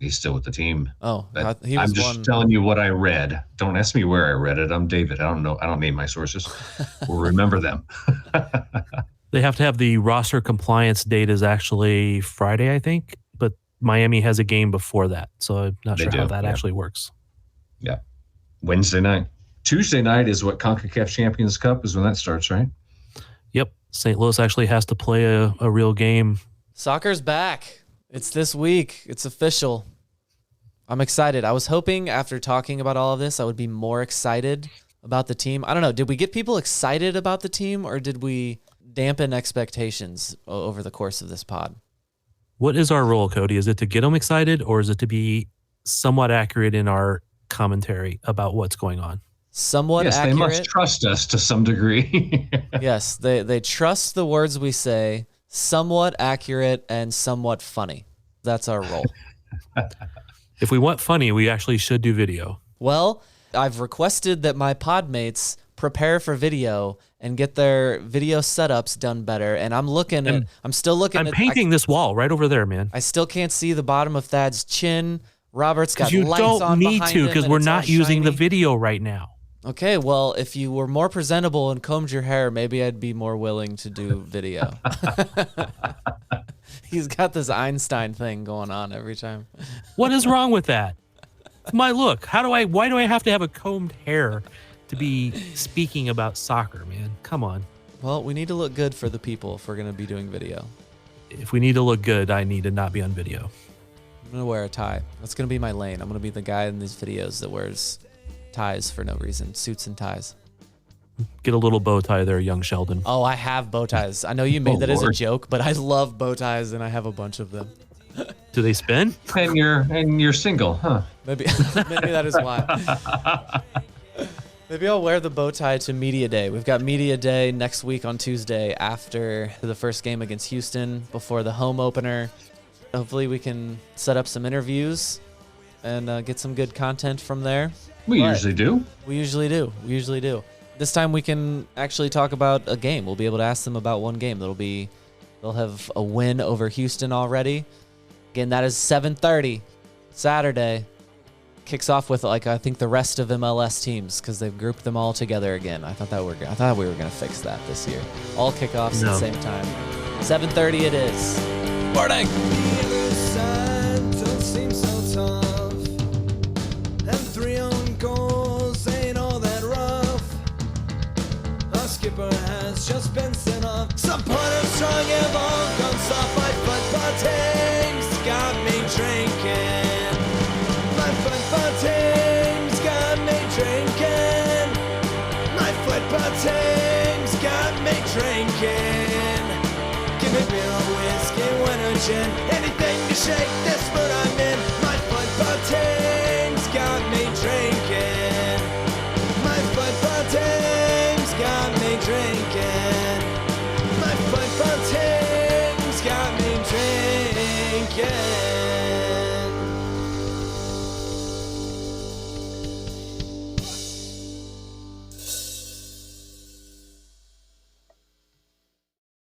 He's still with the team. Oh, But he was I'm just one. telling you what I read. Don't ask me where I read it. I'm David. I don't know. I don't name my sources or remember them. They have to have the roster compliance date is actually Friday, I think, but Miami has a game before that. So I'm not They sure how do, that yeah. actually works. Yeah. Wednesday night. Tuesday night is what CONCACAF Champions Cup is when that starts, right? Yep. St. Louis actually has to play a real game. Soccer's back. It's this week. It's official. I'm excited. I was hoping after talking about all of this, I would be more excited about the team. I don't know. Did we get people excited about the team, or did we dampen expectations over the course of this pod? What is our role, Cody? Is it to get them excited, or is it to be somewhat accurate in our commentary about what's going on? Somewhat yes, accurate. they must trust us to some degree. Yes, they trust the words we say, somewhat accurate and somewhat funny. That's our role. If we want funny, we actually should do video. Well, I've requested that my podmates prepare for video and get their video setups done better. And I'm still looking I'm at painting this wall right over there, man. I still can't see the bottom of Thad's chin. Robert's got You lights don't on need behind to him because and we're it's all not using the shiny. video right now. Okay, well, if you were more presentable and combed your hair, maybe I'd be more willing to do video. He's got this Einstein thing going on every time. What is wrong with that? It's my look. Why do I have to have a combed hair to be speaking about soccer, man? Come on. Well, we need to look good for the people if we're going to be doing video. If we need to look good, I need to not be on video. I'm going to wear a tie. That's going to be my lane. I'm going to be the guy in these videos that wears ties for no reason, suits and ties. Get a little bow tie there, young Sheldon. Oh, I have bow ties. I know you made Oh, that as a Lord. joke, but I love bow ties and I have a bunch of them. Do they spin? and you're single, huh? Maybe that is why. Maybe I'll wear the bow tie to Media Day. We've got Media Day next week on Tuesday after the first game against Houston, before the home opener. Hopefully we can set up some interviews and get some good content from there. We But usually do. We usually do. This time we can actually talk about a game. We'll be able to ask them about one game. They'll have a win over Houston already. Again, that is 7:30 Saturday. Kicks off with I think the rest of MLS teams because they've grouped them all together again. I thought we were gonna fix that this year. All kickoffs at the same time. 7:30 it is. Morning. The other side don't seem so tough, and 3 own goals ain't all that rough. Our skipper has just been sent off. Supporters strong have all gone soft. My football team's got me drinking. My football team's got me drinking. My football team's got me drinking. Give me beer or whiskey, wine or gin, anything to shake this mood I'm in. My football team's got me drinking. My football team's got me drinking. My football team's got me drinking.